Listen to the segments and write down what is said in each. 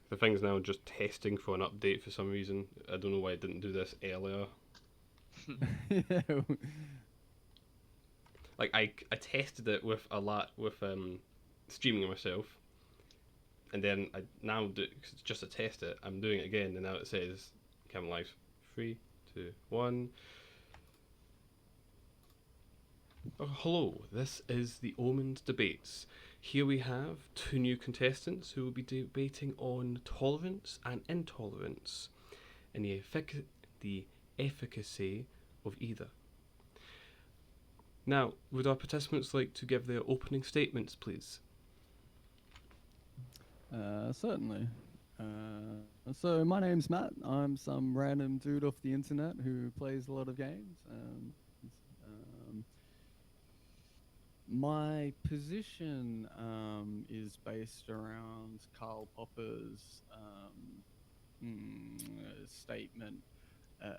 The thing's now just testing for an update for some reason. I don't know why it didn't do this earlier. Yeah. Like I tested it with a lot with streaming myself, and then I now do just to test it. I'm doing it again, and now it says Cam Live 3, 2, 1. Oh, hello, this is the Omens Debates. Here we have two new contestants who will be debating on tolerance and intolerance and the efficacy of either. Now, would our participants like to give their opening statements, please? Certainly. So my name's Matt. I'm some random dude off the internet who plays a lot of games. Um, my position is based around Karl Popper's statement,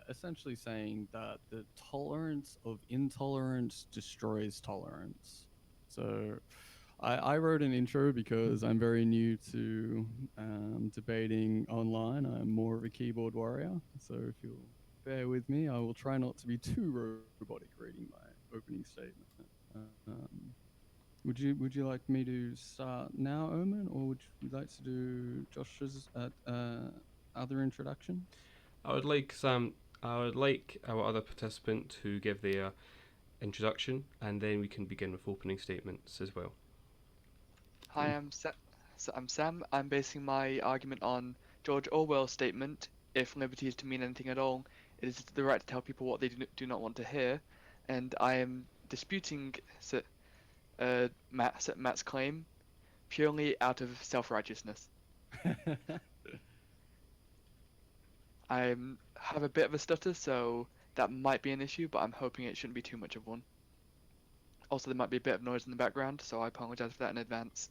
essentially saying that the tolerance of intolerance destroys tolerance. So I wrote an intro because I'm very new to debating online. I'm more of a keyboard warrior. So if you'll bear with me, I will try not to be too robotic reading my opening statement. Um, would you like me to start now, Omen, or would you like to do Josh's other introduction? I would like some. I would like our other participant to give their introduction, and then we can begin with opening statements as well. Hi, I'm Sam. I'm basing my argument on George Orwell's statement, if liberty is to mean anything at all, it is the right to tell people what they do not want to hear. And I am disputing Matt's claim purely out of self-righteousness. I have a bit of a stutter, so that might be an issue, but I'm hoping it shouldn't be too much of one. Also, there might be a bit of noise in the background, so I apologize for that in advance.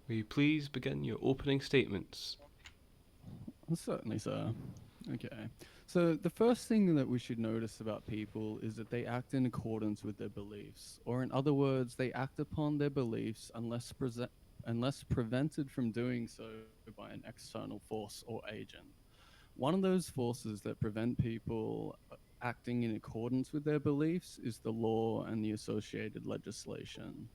Will you please begin your opening statements? Certainly, sir. Okay. So, the first thing that we should notice about people is that they act in accordance with their beliefs, or in other words, they act upon their beliefs unless prevented from doing so by an external force or agent. One of those forces that prevent people acting in accordance with their beliefs is the law and the associated legislation.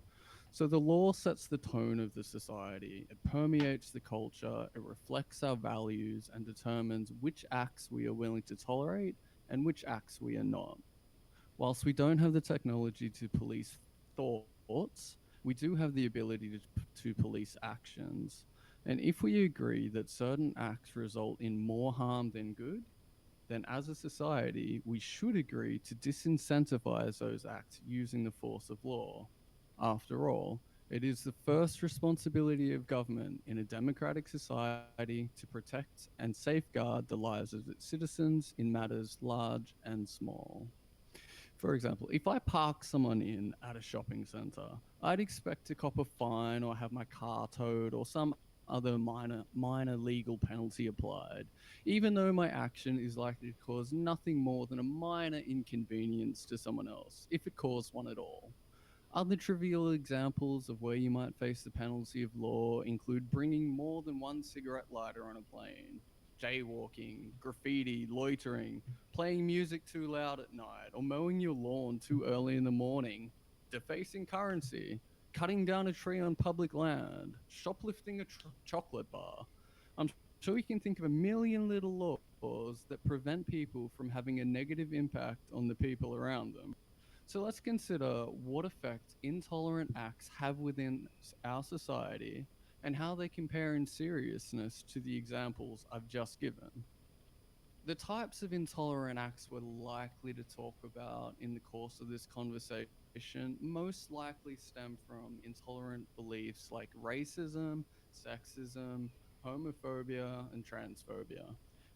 So the law sets the tone of the society. It permeates the culture, it reflects our values, and determines which acts we are willing to tolerate and which acts we are not. Whilst we don't have the technology to police thoughts, we do have the ability to police actions. And if we agree that certain acts result in more harm than good, then as a society, we should agree to disincentivize those acts using the force of law. After all, it is the first responsibility of government in a democratic society to protect and safeguard the lives of its citizens in matters large and small. For example, if I park someone in at a shopping center, I'd expect to cop a fine or have my car towed or some other minor legal penalty applied, even though my action is likely to cause nothing more than a minor inconvenience to someone else, if it caused one at all. Other trivial examples of where you might face the penalty of law include bringing more than one cigarette lighter on a plane, jaywalking, graffiti, loitering, playing music too loud at night, or mowing your lawn too early in the morning, defacing currency, cutting down a tree on public land, shoplifting a chocolate bar. I'm sure you can think of a million little laws that prevent people from having a negative impact on the people around them. So let's consider what effect intolerant acts have within our society and how they compare in seriousness to the examples I've just given. The types of intolerant acts we're likely to talk about in the course of this conversation most likely stem from intolerant beliefs like racism, sexism, homophobia, and transphobia.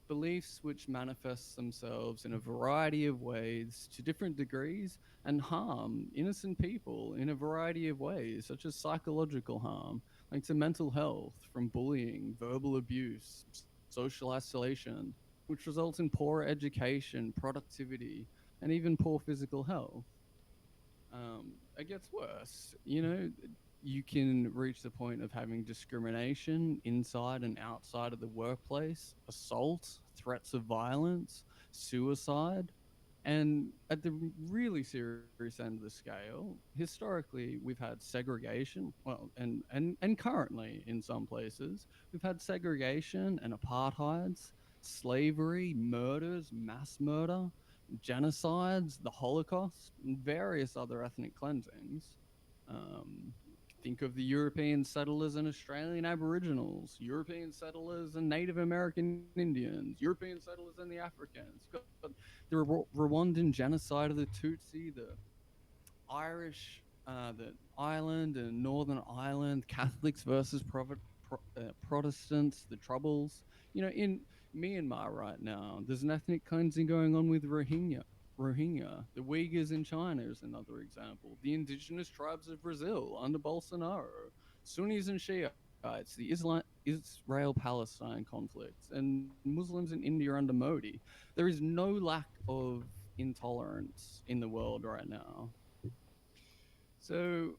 Beliefs which manifest themselves in a variety of ways to different degrees and harm innocent people in a variety of ways, such as psychological harm, like to mental health from bullying, verbal abuse, social isolation, which results in poor education, productivity, and even poor physical health. It gets worse. you can reach the point of having discrimination inside and outside of the workplace, assault, threats of violence, suicide. And at the really serious end of the scale, historically, we've had segregation. Well, and currently, in some places, we've had segregation and apartheids, slavery, murders, mass murder, genocides, the Holocaust, and various other ethnic cleansings. Um, think of the European settlers and Australian Aboriginals, European settlers and Native American Indians, European settlers and the Africans. You've got the Rwandan genocide of the Tutsi, the Irish, the Ireland and Northern Ireland, Catholics versus Protestants, the Troubles. You know, in Myanmar right now, there's an ethnic cleansing going on with Rohingya. The Uyghurs in China is another example. The indigenous tribes of Brazil under Bolsonaro, Sunnis and Shiites, the Israel Palestine conflicts, and Muslims in India under Modi. There is no lack of intolerance in the world right now. So,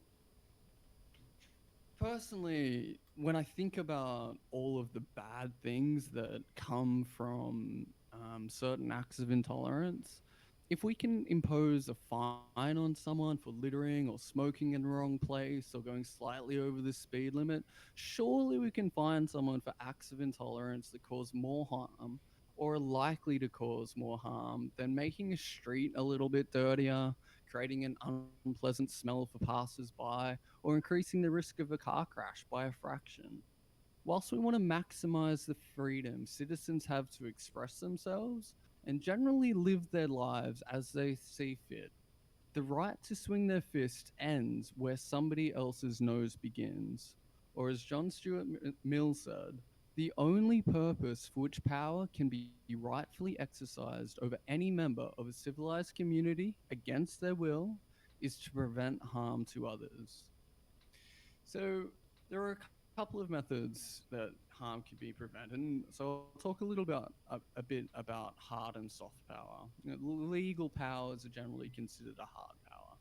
personally, when I think about all of the bad things that come from certain acts of intolerance, if we can impose a fine on someone for littering or smoking in the wrong place or going slightly over the speed limit, surely we can fine someone for acts of intolerance that cause more harm or are likely to cause more harm than making a street a little bit dirtier, creating an unpleasant smell for passers-by, or increasing the risk of a car crash by a fraction. Whilst we want to maximize the freedom citizens have to express themselves and generally live their lives as they see fit, the right to swing their fist ends where somebody else's nose begins. Or, as John Stuart Mill said, the only purpose for which power can be rightfully exercised over any member of a civilized community against their will is to prevent harm to others. So, there are a couple of methods that harm can be prevented. So, I'll talk a little a bit about hard and soft power. You know, legal powers are generally considered a hard power.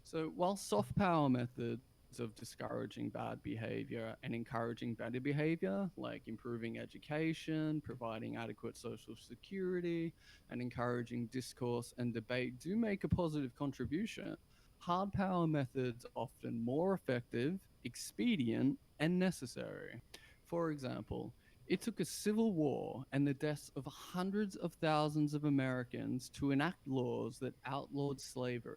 So, while soft power methods of discouraging bad behavior and encouraging better behavior, like improving education, providing adequate social security, and encouraging discourse and debate, do make a positive contribution, hard power methods are often more effective, expedient, and necessary. For example, it took a civil war and the deaths of hundreds of thousands of Americans to enact laws that outlawed slavery.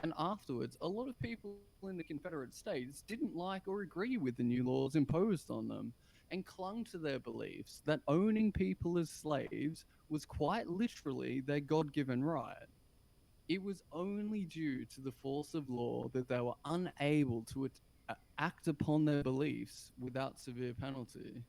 And afterwards, a lot of people in the Confederate States didn't like or agree with the new laws imposed on them and clung to their beliefs that owning people as slaves was quite literally their God given right. It was only due to the force of law that they were unable to act upon their beliefs without severe penalty.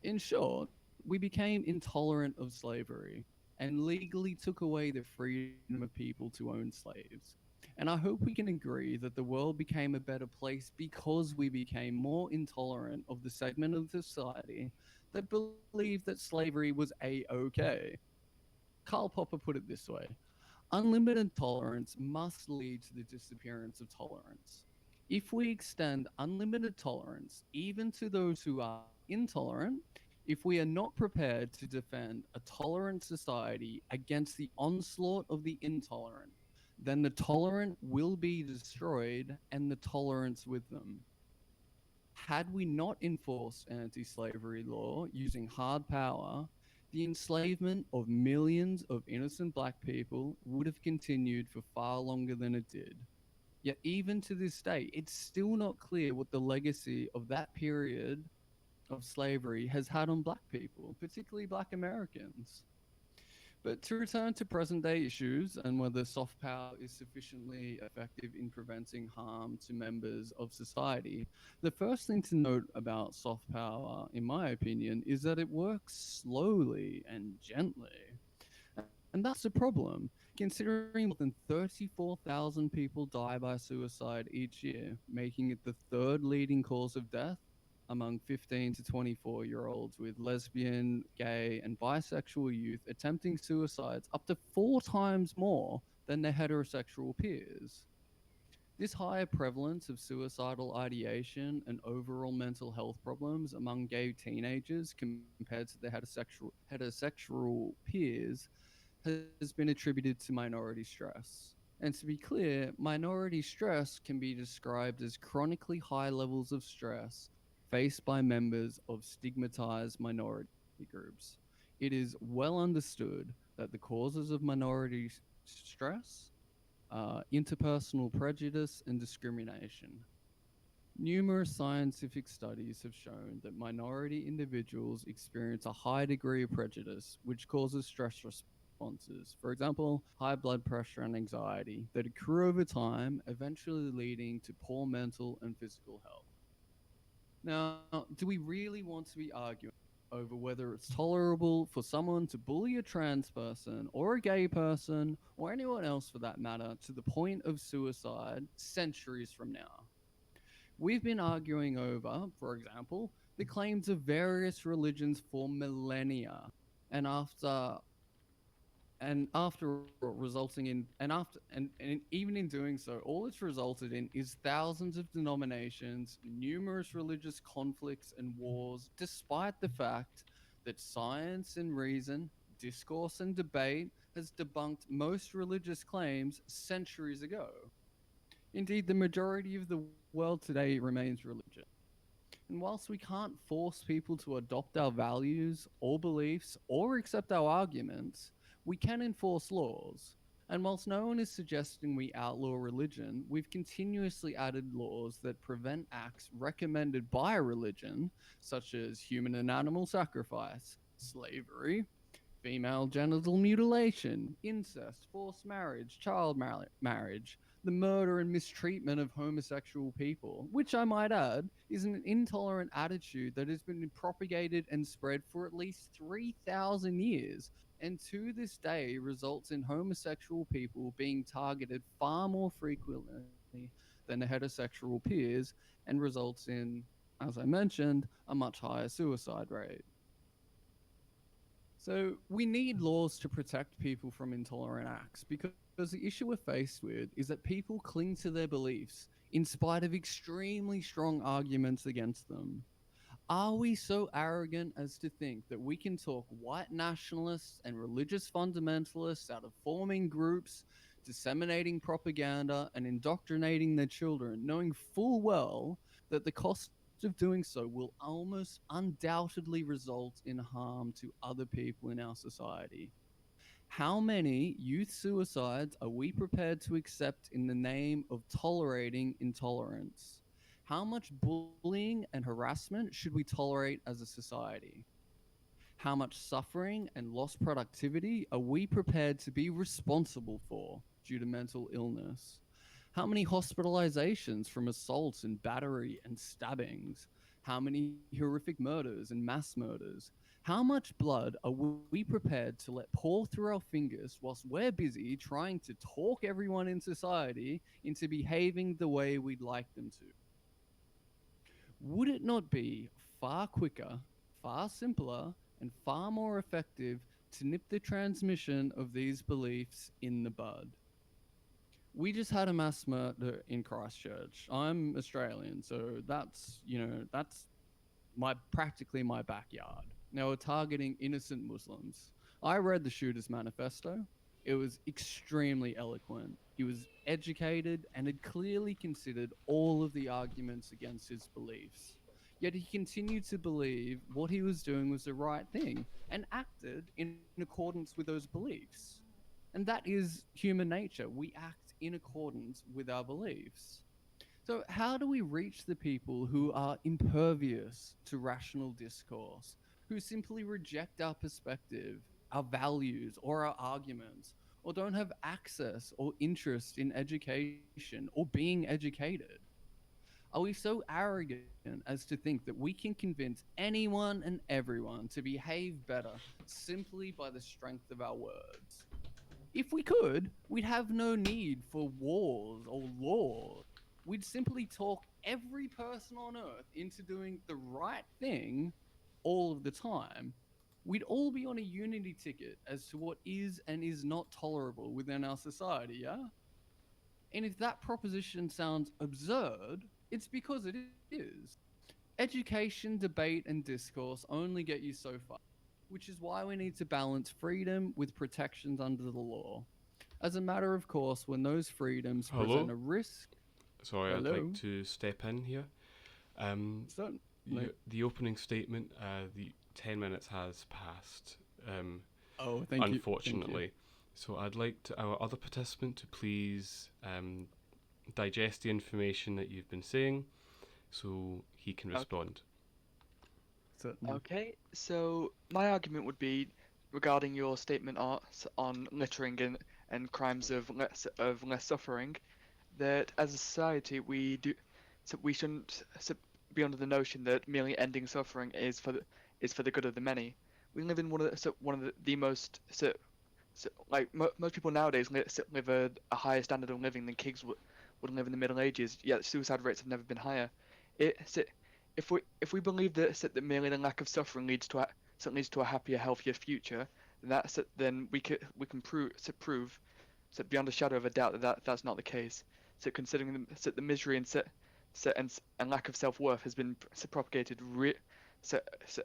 In short, we became intolerant of slavery and legally took away the freedom of people to own slaves. And I hope we can agree that the world became a better place because we became more intolerant of the segment of society that believed that slavery was a okay. Karl Popper put it this way: unlimited tolerance must lead to the disappearance of tolerance. If we extend unlimited tolerance even to those who are intolerant, if we are not prepared to defend a tolerant society against the onslaught of the intolerant, then the tolerant will be destroyed and the tolerance with them. Had we not enforced anti slavery law using hard power, the enslavement of millions of innocent black people would have continued for far longer than it did. Yet, even to this day, it's still not clear what the legacy of that period of slavery has had on black people, particularly black Americans. But to return to present day issues and whether soft power is sufficiently effective in preventing harm to members of society, the first thing to note about soft power, in my opinion, is that it works slowly and gently. And that's a problem, considering more than 34,000 people die by suicide each year, making it the third leading cause of death among 15 to 24-year-olds with lesbian, gay, and bisexual youth attempting suicides up to 4 times more than their heterosexual peers. This higher prevalence of suicidal ideation and overall mental health problems among gay teenagers compared to their heterosexual peers has been attributed to minority stress. And to be clear, minority stress can be described as chronically high levels of stress faced by members of stigmatized minority groups. It is well understood that the causes of minority stress interpersonal prejudice and discrimination. Numerous scientific studies have shown that minority individuals experience a high degree of prejudice, which causes stress responses. For example, high blood pressure and anxiety that accrue over time, eventually leading to poor mental and physical health. Now, do we really want to be arguing over whether it's tolerable for someone to bully a trans person or a gay person or anyone else for that matter to the point of suicide centuries from now? We've been arguing over, for example, the claims of various religions for millennia. And after all, resulting in and even in doing so, all it's resulted in is thousands of denominations, numerous religious conflicts and wars, despite the fact that science and reason, discourse and debate has debunked most religious claims centuries ago. Indeed, the majority of the world today remains religious. And whilst we can't force people to adopt our values or beliefs or accept our arguments, we can enforce laws. And whilst no one is suggesting we outlaw religion, we've continuously added laws that prevent acts recommended by a religion, such as human and animal sacrifice, slavery, female genital mutilation, incest, forced marriage, marriage, the murder and mistreatment of homosexual people, which I might add is an intolerant attitude that has been propagated and spread for at least 3,000 years, and to this day results in homosexual people being targeted far more frequently than their heterosexual peers, and results in, as I mentioned, a much higher suicide rate. So we need laws to protect people from intolerant acts because the issue we're faced with is that people cling to their beliefs in spite of extremely strong arguments against them. Are we so arrogant as to think that we can talk white nationalists and religious fundamentalists out of forming groups, disseminating propaganda, and indoctrinating their children, knowing full well that the cost of doing so will almost undoubtedly result in harm to other people in our society? How many youth suicides are we prepared to accept in the name of tolerating intolerance? How much bullying and harassment should we tolerate as a society? How much suffering and lost productivity are we prepared to be responsible for due to mental illness? How many hospitalizations from assaults and battery and stabbings? How many horrific murders and mass murders? How much blood are we prepared to let pour through our fingers whilst we're busy trying to talk everyone in society into behaving the way we'd like them to? Would it not be far quicker, far simpler, and far more effective to nip the transmission of these beliefs in the bud? We just had a mass murder in Christchurch. I'm Australian, so that's my practically my backyard. They were targeting innocent Muslims. I read the shooter's manifesto. It was extremely eloquent. He was educated and had clearly considered all of the arguments against his beliefs. Yet he continued to believe what he was doing was the right thing and acted in accordance with those beliefs. And that is human nature. We act in accordance with our beliefs. So, how do we reach the people who are impervious to rational discourse, who simply reject our perspective, our values, or our arguments, or don't have access or interest in education or being educated? Are we so arrogant as to think that we can convince anyone and everyone to behave better simply by the strength of our words? If we could, we'd have no need for wars or laws. We'd simply talk every person on earth into doing the right thing all of the time. We'd all be on a unity ticket as to what is and is not tolerable within our society, yeah? And if that proposition sounds absurd, it's because it is. Education, debate, and discourse only get you so far, which is why we need to balance freedom with protections under the law. As a matter of course, when those freedoms present Hello? a risk, Sorry, I'd like hello, to step in here. Um, certainly. the opening statement, the 10 minutes has passed, Oh, thank you, thank you. unfortunately. So I'd like our other participant to please digest the information that you've been saying so he can respond. Certainly. Okay, so my argument would be regarding your statement on littering and crimes of less suffering, that as a society we shouldn't be under the notion that merely ending suffering is for the good of the many. We live in one of the most like most people nowadays live a higher standard of living than kids would live in the Middle Ages. Yet suicide rates have never been higher. It so if we believe that merely the lack of suffering leads to a happier, healthier future, then we can prove beyond a shadow of a doubt that's not the case. So considering the misery and lack of self-worth has been propagated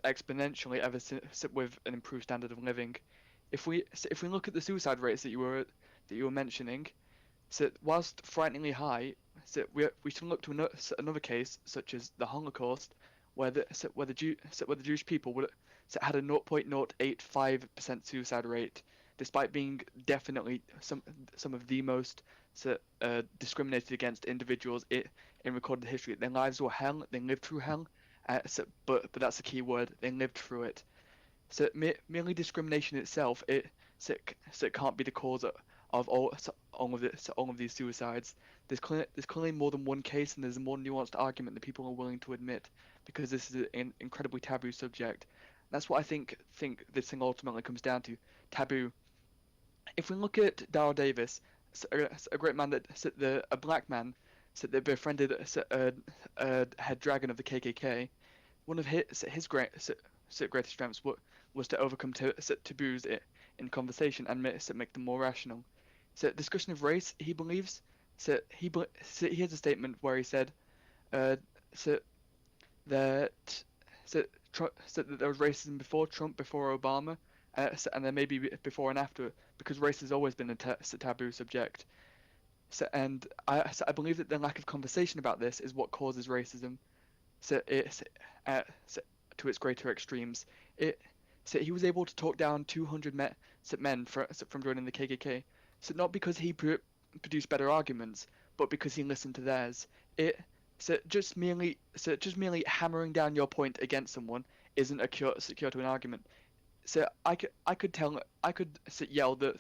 exponentially ever since with an improved standard of living. If we look at the suicide rates that you were mentioning, whilst frighteningly high, we should look to another case such as the Holocaust, where the Jewish people had a 0.085% suicide rate, despite being definitely some of the most discriminated against individuals in recorded history. Their lives were hell. They lived through hell. But that's the key word. They lived through it. So merely discrimination itself, it can't be the cause of all of these suicides. There's clearly more than one case, and there's a more nuanced argument that people are willing to admit, because this is an incredibly taboo subject. That's what I think this thing ultimately comes down to, taboo. If we look at Daryl Davis, a great man a black man that befriended a head dragon of the KKK, one of his greatest strengths was to overcome taboos in conversation and make them more rational. So discussion of race, he believes. He has a statement where he said, uh, so that that there was racism before Trump, before Obama, and there may be before and after, because race has always been a taboo subject. I believe that the lack of conversation about this is what causes racism. So it's so to its greater extremes. It he was able to talk down 200 men from joining the KKK. So not because he produced better arguments, but because he listened to theirs. It just merely hammering down your point against someone isn't a cure to an argument. So I could yell the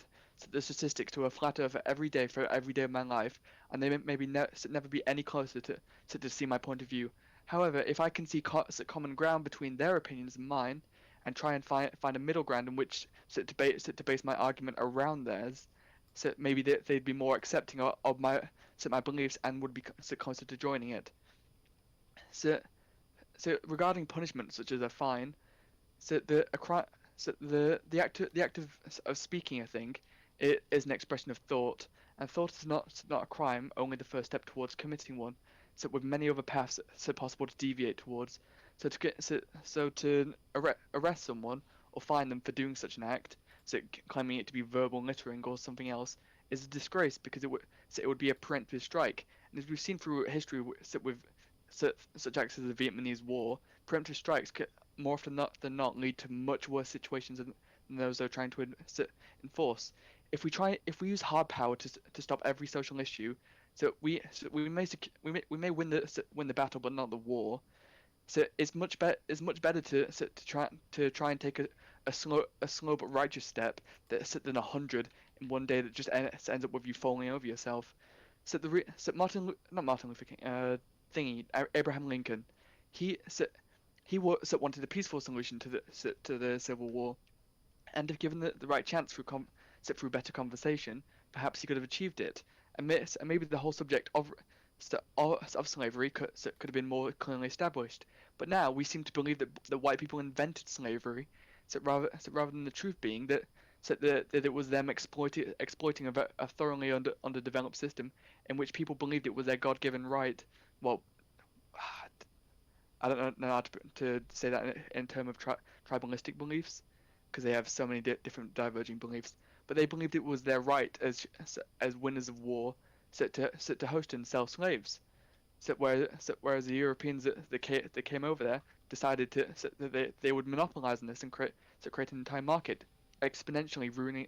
statistics to a flat earther every day for every day of my life, and they maybe never be any closer to see my point of view. However, if I can see common ground between their opinions and mine, and try and find a middle ground in which to base my argument around theirs, so maybe they'd be more accepting of my beliefs and would be closer to joining it. So regarding punishment such as a fine, so the a cri- so the act of speaking a thing, it is an expression of thought, and thought is not a crime, only the first step towards committing one. So with many other paths possible to deviate towards. So to arrest someone or fine them for doing such an act, claiming it to be verbal littering or something else, is a disgrace, because it would be a preemptive strike. And as we've seen through history with such acts as the Vietnamese War, preemptive strikes more often than not lead to much worse situations than those they're trying to enforce. If we use hard power to stop every social issue, we may win the battle, but not the war. So it's much better to try and take a slow but righteous step than 100 in one day that just ends up with you falling over yourself. Not Martin Luther King, Abraham Lincoln, he so, wanted a peaceful solution to the Civil War, and if given the right chance through better conversation, perhaps he could have achieved it. And maybe the whole subject of slavery could have been more clearly established. But now we seem to believe that white people invented slavery, rather than the truth being that that it was them exploiting a thoroughly underdeveloped system in which people believed it was their God-given right. Well, I don't know how to say that in terms of tribalistic beliefs, because they have so many different diverging beliefs. But they believed it was their right as winners of war, to host and sell slaves. Whereas the Europeans that came over there decided that they would monopolize on this and create an entire market, exponentially ruining,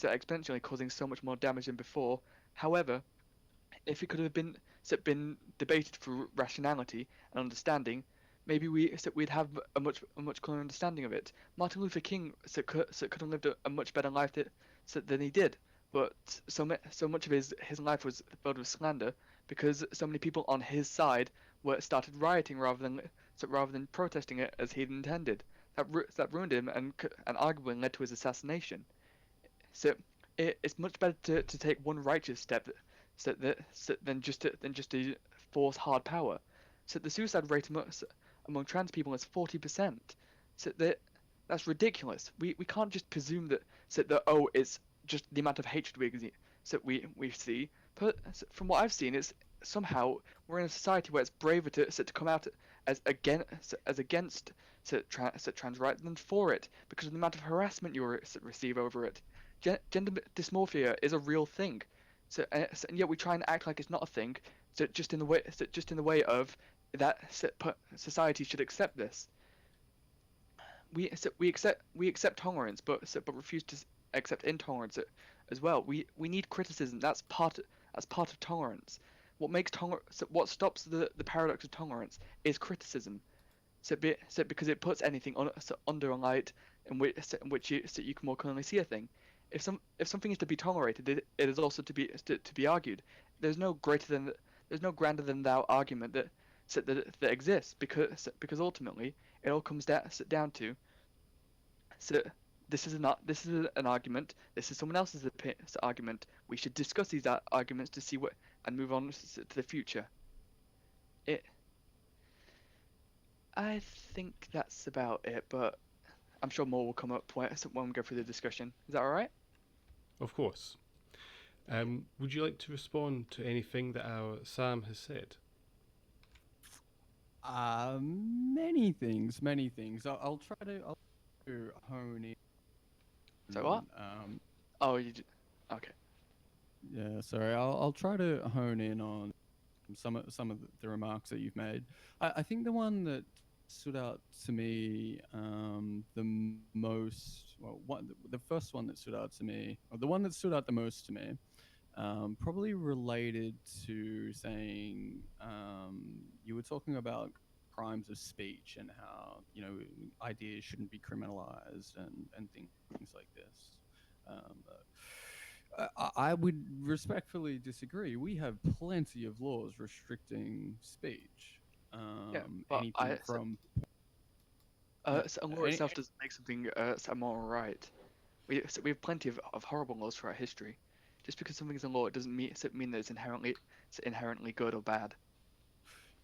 exponentially causing so much more damage than before. However, if it could have been debated for rationality and understanding, maybe we'd have a much clearer understanding of it. Martin Luther King could have lived a much better life than he did, but so much of his life was filled with slander because so many people on his side were started rioting rather than protesting it as he'd intended. That ruined him and arguably led to his assassination. So it's much better to take one righteous step than just to force hard power. So the suicide rate among trans people is 40%. So that's ridiculous. We can't just presume that oh it's just the amount of hatred we see. But from what I've seen, it's somehow we're in a society where it's braver to come out as against trans rights than for it because of the amount of harassment you receive over it. Gender dysmorphia is a real thing. And yet we try and act like it's not a thing. Just in the way of that society should accept this. We accept tolerance, but refuse to accept intolerance as well. We need criticism. That's part of tolerance. What stops the paradox of tolerance is criticism. Because it puts anything under a light in which you can more clearly see a thing. If something is to be tolerated, it is also to be argued. There's no grander than thou argument that exists because ultimately it all comes down to so this is an argument. This is someone else's argument. We should discuss these arguments to see what and move on to the future. It I think that's about it, but I'm sure more will come up when we go through the discussion. Is that all right? Of course. Would you like to respond to anything that our Sam has said? Many things, many things. I'll try to hone in. So what? Oh, okay. Yeah, sorry. I'll try to hone in on some of the remarks that you've made. I think the one that stood out to me most, well, the first one that stood out to me, or the one that stood out the most to me, probably related to saying you were talking about crimes of speech and how ideas shouldn't be criminalized and things like this. I would respectfully disagree. We have plenty of laws restricting speech. Yeah, but Anything from so a law itself doesn't make something a moral right. We have plenty of horrible laws throughout history. Just because something is a law, it doesn't mean that it's inherently good or bad.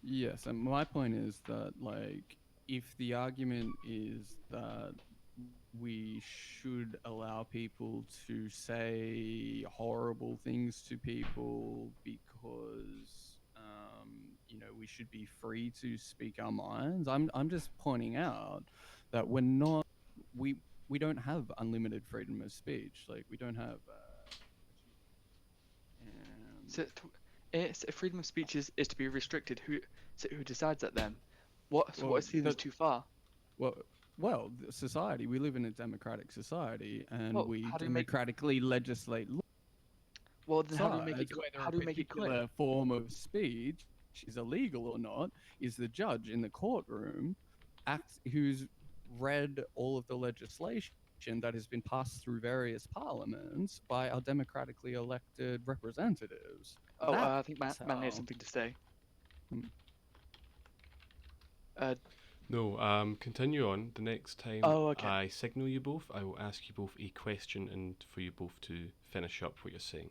Yes, and my point is that like if the argument is that we should allow people to say horrible things to people because we should be free to speak our minds. I'm just pointing out that we don't have unlimited freedom of speech. Like we don't have So if freedom of speech is to be restricted, who decides that then? What is seen as too far? Well, society. We live in a democratic society, and Well, we how do you make democratically legislate well then how do you make it whether how a do you make it clear? particular form of speech is illegal or not is the judge in the courtroom who's read all of the legislation that has been passed through various parliaments by our democratically elected representatives. Oh, That's I think Manly has how. something to say. Hmm. Uh, No, continue on. The next time oh, okay. I signal you both, I will ask you both a question and for you both to finish up what you're saying.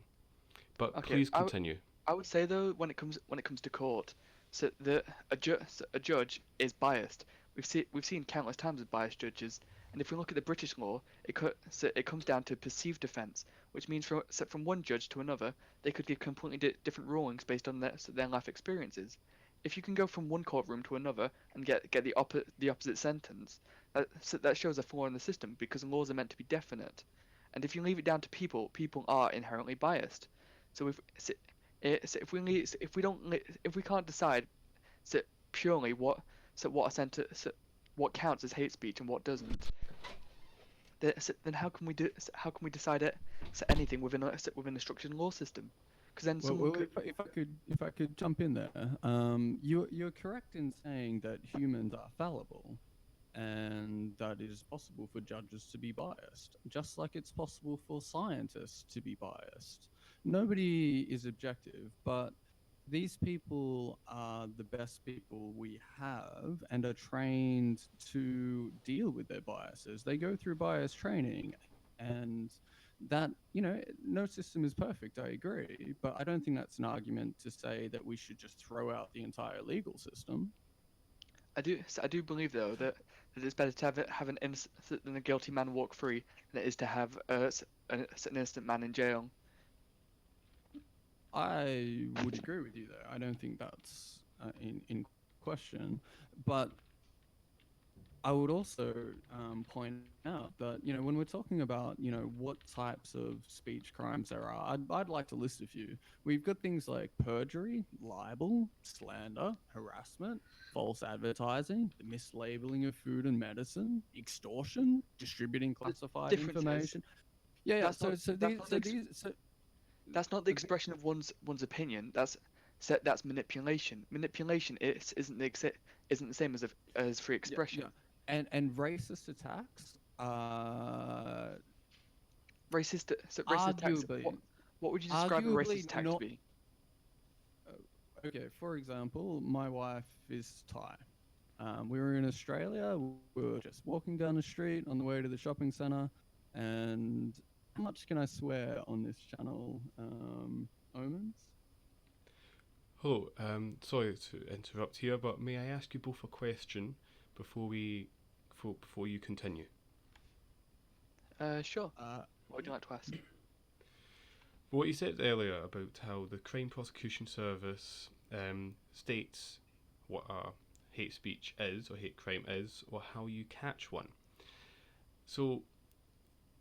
But Okay. please continue. I would say though, when it comes to court, a judge is biased. We've seen countless times of biased judges, And if we look at the British law, it comes down to perceived offence, which means from one judge to another, they could give completely different rulings based on their life experiences. If you can go from one courtroom to another and get the opposite sentence, that shows a flaw in the system because laws are meant to be definite. And if you leave it down to people, people are inherently biased. So if we don't if we can't decide so purely what a sentence what counts as hate speech and what doesn't, then how can we decide anything within a structured law system? Because then Well, someone could. if I could jump in there, you're correct in saying that humans are fallible, and that it is possible for judges to be biased, just like it's possible for scientists to be biased. Nobody is objective, but these people are the best people we have and are trained to deal with their biases. They go through bias training, and that, no system is perfect, I agree, but I don't think that's an argument to say that we should just throw out the entire legal system. I do believe though that it's better to have an innocent than a guilty man walk free than it is to have an innocent man in jail. I would agree with you there. I don't think that's in question, but I would also point out that, when we're talking about, what types of speech crimes there are, I'd like to list a few. We've got things like perjury, libel, slander, harassment, false advertising, the mislabeling of food and medicine, extortion, distributing The classified difference is information. Yeah, yeah. that's not that's not the that's not the the expression of one's opinion. That's manipulation. Manipulation isn't the same as free yeah, yeah. expression. And racist attacks, Racist attacks. arguably What would you describe a racist arguably attack to not. be? Okay, for example, my wife is Thai. We were in Australia. We were just walking down the street on the way to the shopping center, and how much can I swear on this channel? Omens. Hello, sorry to interrupt here, but may I ask you both a question before before you continue? Sure. Uh, What would you like to ask? What you said earlier about how the Crime Prosecution Service states what a hate speech is or hate crime is, or how you catch one. So,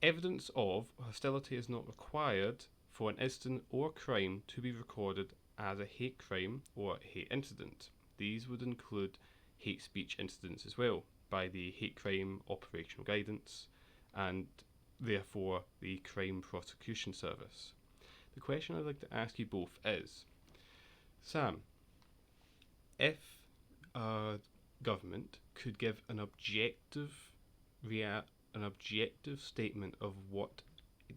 evidence of hostility is not required for an incident or crime to be recorded as a hate crime or hate incident. These would include hate speech incidents as well, by the Hate Crime Operational Guidance and therefore the Crime Prosecution Service. The question I'd like to ask you both is, Sam, if a government could give an objective statement of what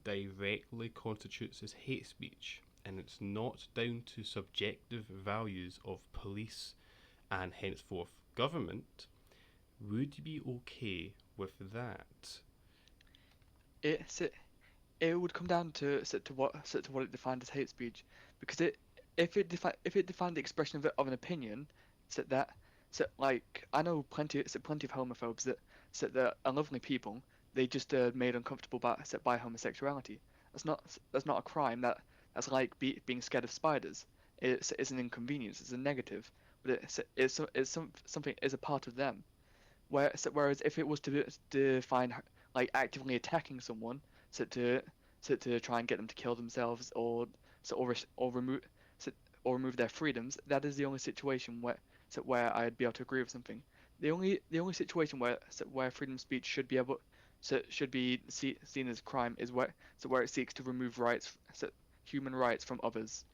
directly constitutes as hate speech, and it's not down to subjective values of police and henceforth government, would you be okay with that? It's it would come down to what it defined as hate speech, because if it defined the expression of an opinion, so that like I know plenty of homophobes that are lovely people, they just made uncomfortable by homosexuality. That's not a crime. That's like being scared of spiders. It's an inconvenience. It's a negative, but something is a part of them. Whereas if it was to define like actively attacking someone, so to try and get them to kill themselves or remove so, or remove their freedoms, that is the only situation where I'd be able to agree with something. The only situation where freedom of speech should be seen as crime is where it seeks to remove human rights from others.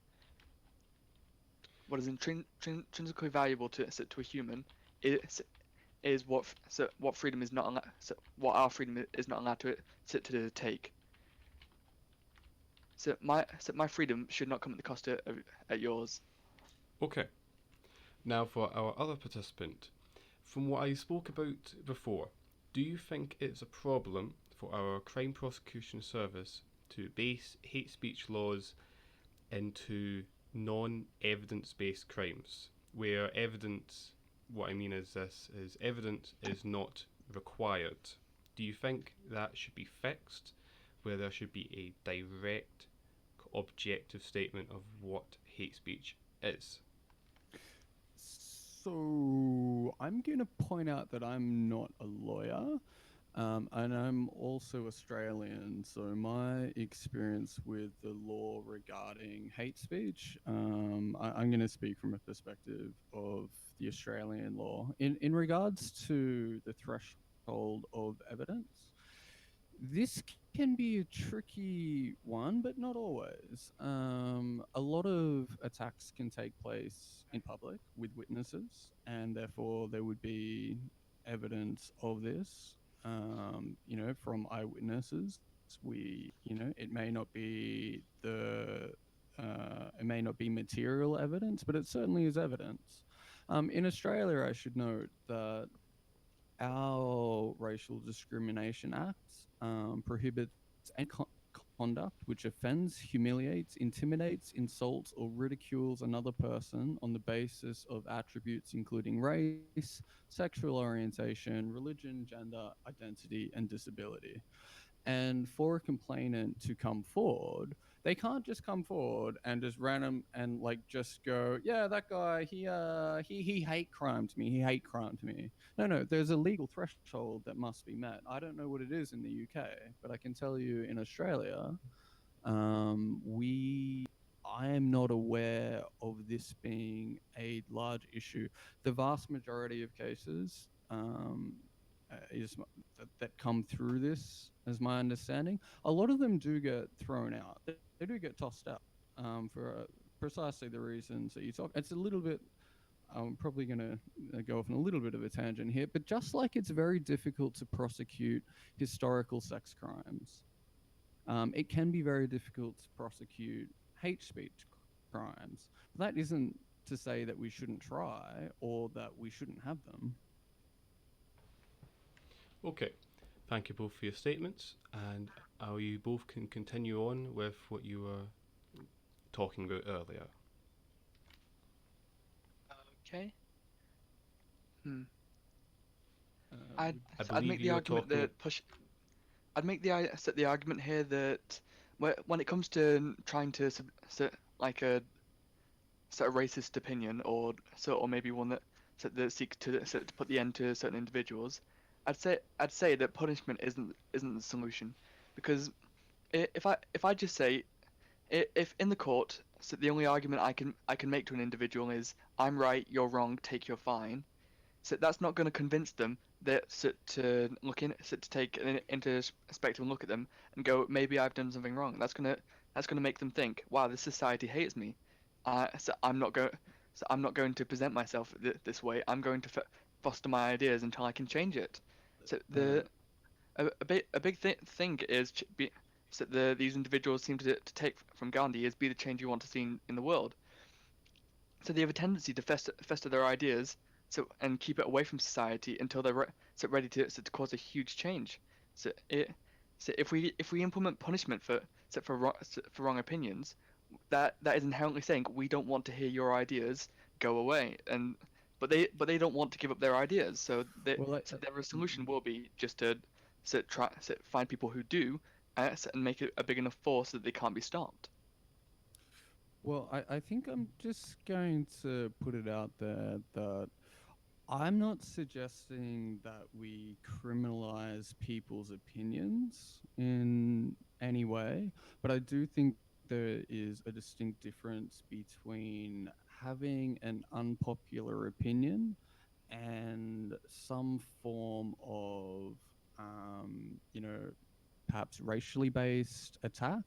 What is intrinsically valuable to a human is what freedom is not what our freedom is not allowed to take. My freedom should not come at the cost at yours. Okay, now for our other participant. From what I spoke about before, do you think it's a problem for our Crime Prosecution Service to base hate speech laws into non evidence based crimes, where evidence, what I mean is this, is evidence is not required? Do you think that should be fixed, where there should be a direct, objective statement of what hate speech is? So I'm going to point out that I'm not a lawyer, and I'm also Australian. So my experience with the law regarding hate speech, I'm going to speak from a perspective of the Australian law in regards to the threshold of evidence. This can be a tricky one, but not always. A lot of attacks can take place in public with witnesses, and therefore there would be evidence of this. From eyewitnesses. It may not be it may not be material evidence, but it certainly is evidence. In Australia, I should note that our Racial Discrimination Act prohibits any conduct which offends, humiliates, intimidates, insults, or ridicules another person on the basis of attributes including race, sexual orientation, religion, gender, identity, and disability. And for a complainant to come forward, they can't just come forward and just random and like just go, yeah, that guy, he hate crimed me, he hate crimed me. No, there's a legal threshold that must be met. I don't know what it is in the UK, but I can tell you in Australia, we I am not aware of this being a large issue. The vast majority of cases that come through this, as my understanding, a lot of them do get thrown out. They do get tossed out for precisely the reasons that you talk. It's a little bit. I'm probably going to go off on a little bit of a tangent here, but just like it's very difficult to prosecute historical sex crimes, it can be very difficult to prosecute hate speech crimes. But that isn't to say that we shouldn't try or that we shouldn't have them. Okay, thank you both for your statements, and you both can continue on with what you were talking about earlier. Okay. Hmm. Uh, I I'd believe make the you were argument talking. that push. I'd make set the argument here that when it comes to trying to like set a racist opinion or maybe one that seeks to put the end to certain individuals, I'd say that punishment isn't the solution, because if I just say, if in the court, so the only argument I can make to an individual is I'm right, you're wrong, take your fine. So that's not going to convince them that to look in, so to take an into perspective and look at them and go, maybe I've done something wrong. That's gonna make them think, wow, this society hates me. So I'm not going to present myself this way. I'm going to foster my ideas until I can change it. So uh, a big thing is so these individuals seem to take from Gandhi is be the change you want to see in the world. So they have a tendency to fester their ideas, and keep it away from society until they're ready to cause a huge change. So it so if we implement punishment for wrong opinions, that is inherently saying we don't want to hear your ideas, go away. But they don't want to give up their ideas. well, So their solution will be just to find people who do, and make it a big enough force that they can't be stopped. I think I'm just going to put it out there that I'm not suggesting that we criminalize people's opinions in any way, but I do think there is a distinct difference between having an unpopular opinion and some form of, um, you know, perhaps racially based attack,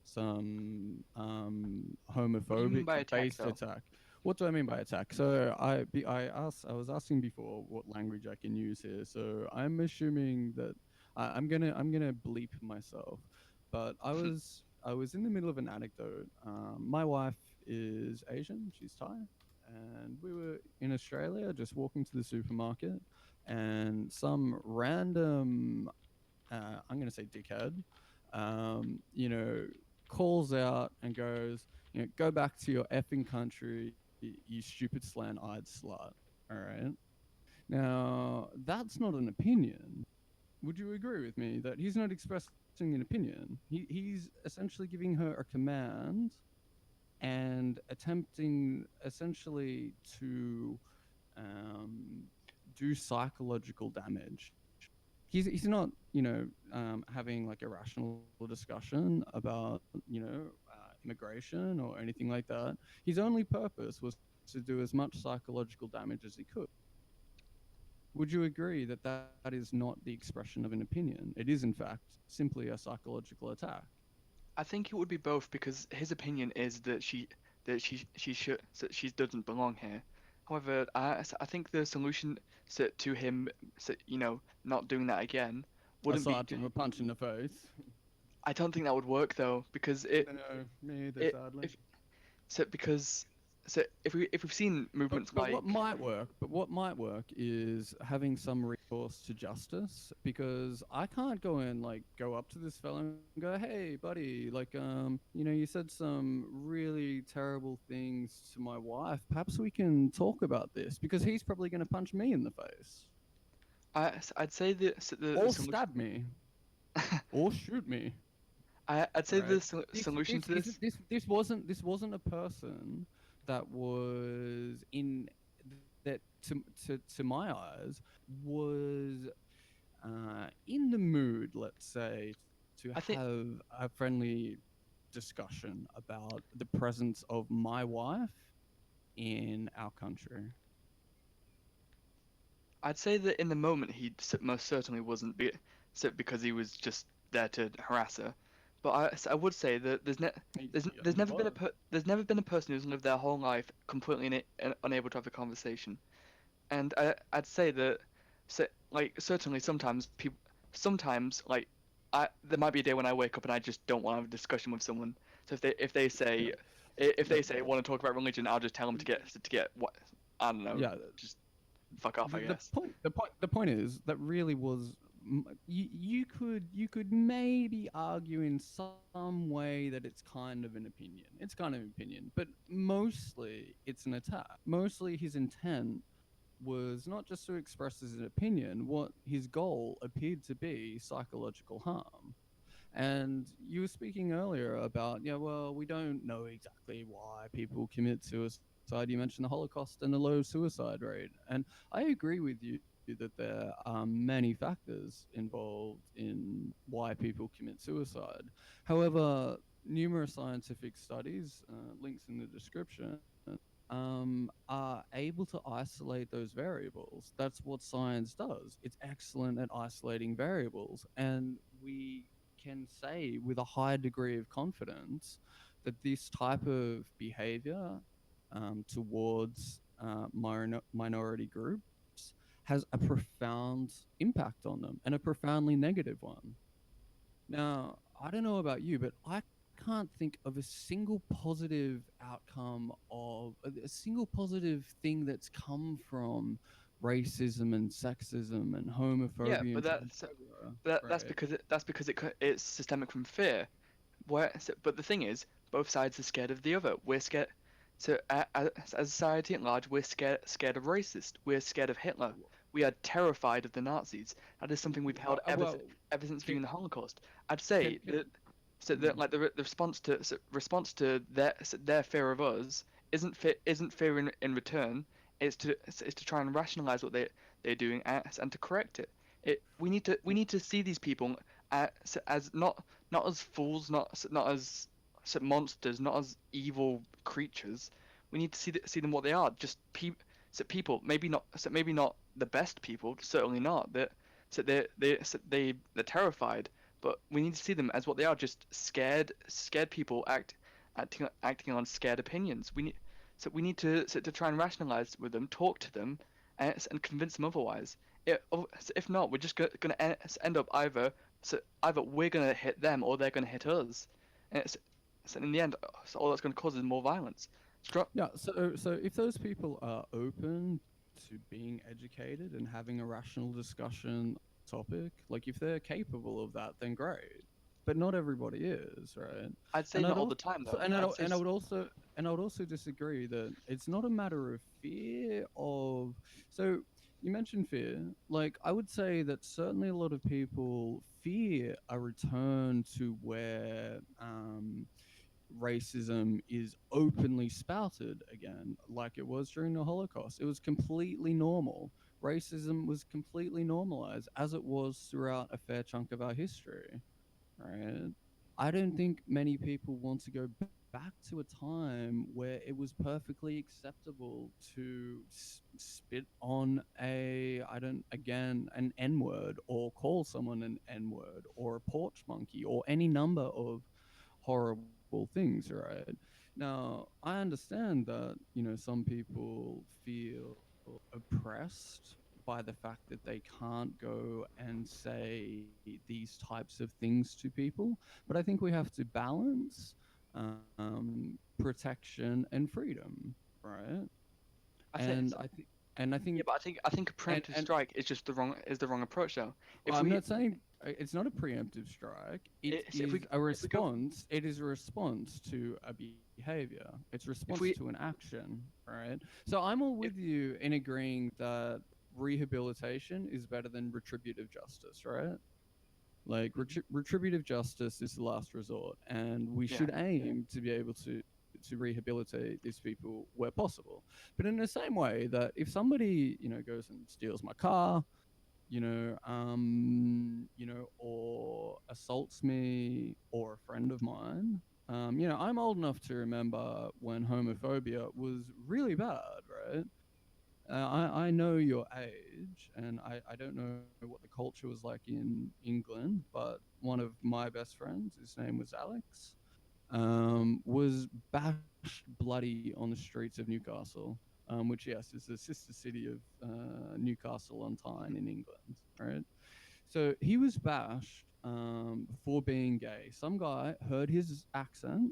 some What do you mean homophobic by attack, based though? attack. What do I mean by attack? So I was asking before what language I can use here. So I'm assuming that I'm gonna bleep myself, but I was in the middle of an anecdote. My wife is Asian, she's Thai, and we were in Australia just walking to the supermarket, and some random I'm going to say dickhead, calls out and goes, go back to your effing country, you stupid slant-eyed slut. All right. Now, that's not an opinion. would you agree with me that he's not expressing an opinion? He's essentially giving her a command and attempting essentially to um, do psychological damage. He's not, having like a rational discussion about, immigration or anything like that. His only purpose was to do as much psychological damage as he could. Would you agree that that is not the expression of an opinion? It is, in fact, simply a psychological attack. I think it would be both because his opinion is that she doesn't belong here. However, I think the solution to him not doing that again wouldn't be. Aside from a punch in the face. I don't think that would work though because No, me either, it sadly. if so because so if we've seen movements But what like. might work, is having some recourse to justice, because I can't go and like go up to this fellow and go, "Hey, buddy, like you said some really terrible things to my wife. Perhaps we can talk about this," because he's probably going to punch me in the face I'd say the or solution. stab me or shoot me. I'd say Right. the solution to this. This wasn't a person that was in that to my eyes was in the mood, let's say, to I think have a friendly discussion about the presence of my wife in our country. I'd say that in the moment most certainly wasn't because he was just there to harass her. But I would say that there's He never been was. there's never been a person who's lived their whole life completely unable to have a conversation. And I'd say that like certainly sometimes like there might be a day when I wake up and I just don't want to have a discussion with someone. So if they say Yeah. if The, they say want to talk about religion, I'll just tell them to get what I don't know, yeah. just fuck off, I the guess. point the point is that really was you could maybe argue in some way that it's kind of an opinion. It's kind of an opinion, but mostly it's an attack. Mostly his intent was not just to express his opinion. What his goal appeared to be psychological harm. And you were speaking earlier about, yeah, well, we don't know exactly why people commit suicide. You mentioned the Holocaust and the low suicide rate. And I agree with you that there are many factors involved in why people commit suicide. However, numerous scientific studies, links in the description, are able to isolate those variables. That's what science does. It's excellent at isolating variables. And we can say with a high degree of confidence that this type of behavior towards minority groups has a profound impact on them, and a profoundly negative one. Now, I don't know about you, but I can't think of a single positive outcome of a single positive thing that's come from racism and sexism and Yeah, homophobia but and that's transphobia, that's right? because it's systemic from fear. But the thing is, both sides are scared of the other. We're scared. So as a society at large, we're scared of racist. We're scared of Hitler. We are terrified of the Nazis. That is something we've held Well, ever since can, viewing the Holocaust. I'd say can that like the response to their fear of us isn't fear in return. It's to try and rationalize what they're doing and to correct it. We need to see these people as not as fools, not as monsters, not as evil creatures. We need to see them what they are, just people. Maybe not the best people, certainly not. They're terrified, but we need to see them as what they are, just scared people acting on scared opinions. We need to try and rationalize with them, talk to them, and convince them otherwise. If not, we're just gonna end up either we're gonna hit them or they're gonna hit us, and so in the end, all that's gonna cause is more violence. Yeah, so if those people are open to being educated and having a rational discussion on the topic, like if they're capable of that, then great. But not everybody is, right? I'd say And not I'd all the also time and though. I I'd say and I would also disagree that it's not a matter of fear of. So you mentioned fear. Like, I would say that certainly a lot of people fear a return to where racism is openly spouted again, like it was during the Holocaust. It was completely normal. Racism was completely normalized, as it was throughout a fair chunk of our history, right? I don't think many people want to go back to a time where it was perfectly acceptable to spit on I don't, again, an N word, or call someone an N word, or a porch monkey, or any number of horrible things, right? Now, I understand that, some people feel oppressed by the fact that they can't go and say these types of things to people. But I think we have to balance protection and freedom, right? I think, And I think, and I yeah, think, but I think a preemptive and strike is the wrong approach though. If I'm we not saying it's not a preemptive strike. It it's, is a if we go response. It is a response to a behavior. It's a response if to we an action, right? So I'm all if with you in agreeing that rehabilitation is better than retributive justice, right? Like, Mhm. retributive justice is the last resort, and we Yeah. should aim to be able to rehabilitate these people where possible. But in the same way that if somebody goes and steals my car, or assaults me, or a friend of mine. I'm old enough to remember when homophobia was really bad, right? I know your age, and I don't know what the culture was like in England, but one of my best friends, his name was Alex, was bashed bloody on the streets of Newcastle, which, yes, is the sister city of Newcastle on Tyne Mhm. in England, right? So he was bashed for being gay. Some guy heard his accent,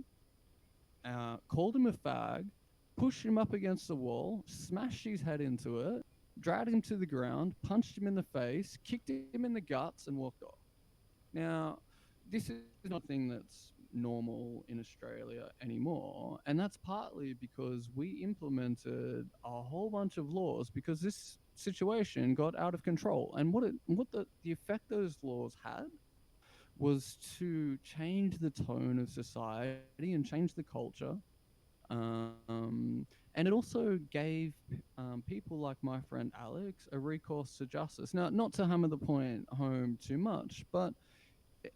called him a fag, pushed him up against the wall, smashed his head into it, dragged him to the ground, punched him in the face, kicked him in the guts, and walked off. Now, this is not a thing that's normal in Australia anymore, and that's partly because we implemented a whole bunch of laws because this situation got out of control. And what the effect those laws had was to change the tone of society and change the culture. And it also gave people like my friend Alex a recourse to justice. Now, not to hammer the point home too much, but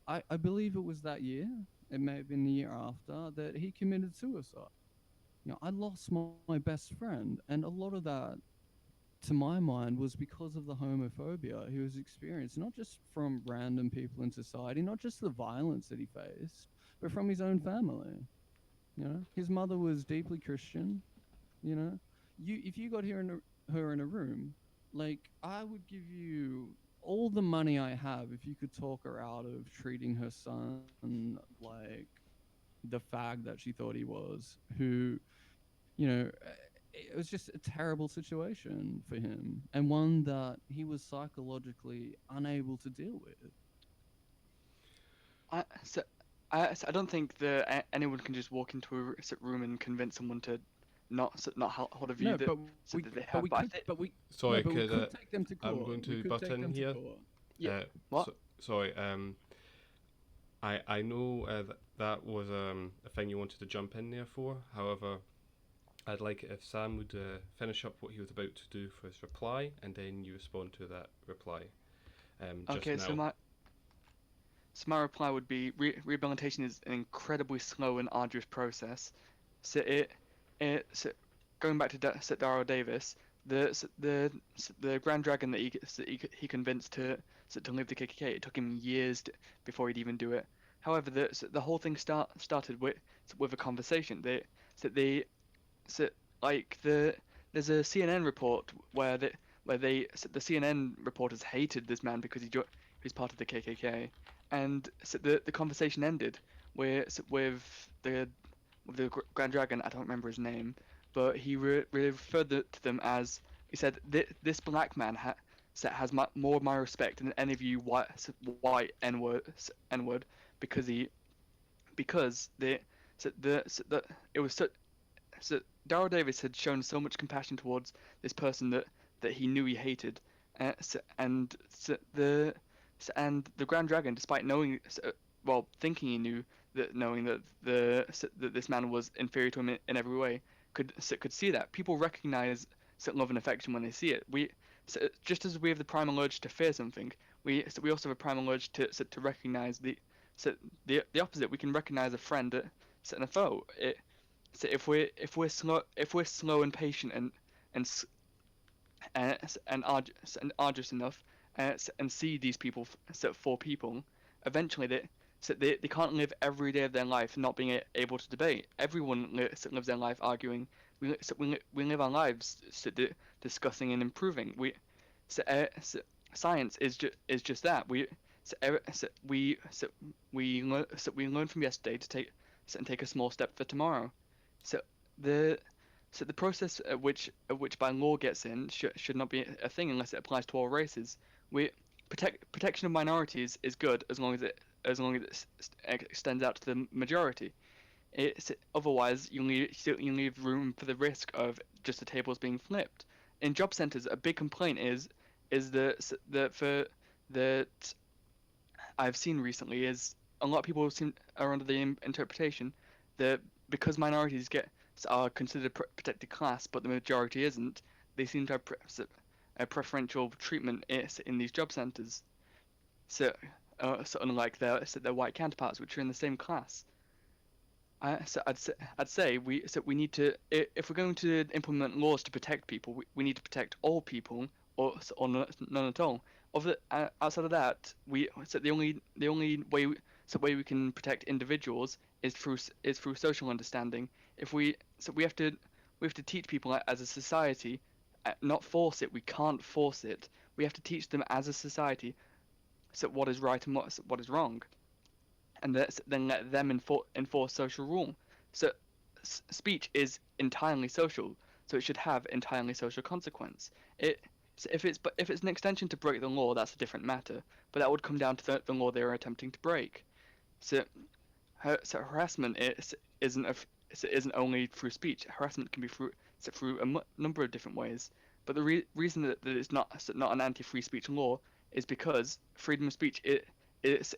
I believe it was that year, it may have been the year after, that he committed suicide. I lost my best friend, and a lot of that, to my mind, was because of the homophobia he was experiencing, not just from random people in society, not just the violence that he faced, but from his own family. His mother was deeply Christian. You know, if you got her in a room, like, I would give you all the money I have if you could talk her out of treating her son like the fag that she thought he was, who, it was just a terrible situation for him, and one that he was psychologically unable to deal with. I so I don't think that anyone can just walk into a room and convince someone to not hold a view No, that but so that they have. But I think no, Sorry, but we could could take them to I'm court. going We to could butt take in them to here. court. yeah. What? Sorry. I know that was a thing you wanted to jump in there for. However, I'd like it if Sam would finish up what he was about to do for his reply, and then you respond to that reply. Just Okay, so now. my reply would be rehabilitation is an incredibly slow and arduous process. So so going back to Daryl Davis, the Grand Dragon that he convinced to leave the KKK, it took him years before he'd even do it. However, the whole thing started with a conversation. They so like there's a CNN report where the CNN reporters hated this man because he's part of the KKK, and so the conversation ended with the Grand Dragon. I don't remember his name, but he referred to them as, he said, this black man has more of my respect than any of you white N-word, because the it was so Daryl Davis had shown so much compassion towards this person that he knew he hated. And the Grand Dragon, despite knowing, well, thinking he knew that, knowing that that this man was inferior to him in every way, could see that. People recognize love and affection when they see it. Just as we have the primal urge to fear something, we also have a primal urge to recognize the opposite. We can recognize a friend and a foe. If we're slow and patient and and arduous enough, and see these people for people, eventually they can't live every day of their life not being able to debate. Everyone lives their life arguing. We live our lives discussing and improving. So, uh, so, Science is just that. We learn from yesterday to take a small step for tomorrow. So the the process at which by law gets in should not be a thing unless it applies to all races. We Protection of minorities is good as long as it extends out to the majority. Otherwise you leave room for the risk of just the tables being flipped. In job centers, a big complaint is that for that I've seen recently is a lot of people are under the interpretation that because minorities are considered protected class, but the majority isn't, they seem to have a preferential treatment in these job centres. So, unlike their white counterparts, which are in the same class. I'd say we need to, if we're going to implement laws to protect people, we need to protect all people, or none at all. Outside of that, the only way we can protect individuals is through social understanding. If we so we have to teach people as a society, not force it. We can't force it. We have to teach them as a society what is right and what is wrong, and then let them enforce social rule. So speech is entirely social, so it should have entirely social consequence. It so if it's an extension to break the law, that's a different matter. But that would come down to the law they are attempting to break. So harassment isn't only through speech. Harassment can be through a number of different ways. But the reason that it's not an anti-free speech law is because freedom of speech it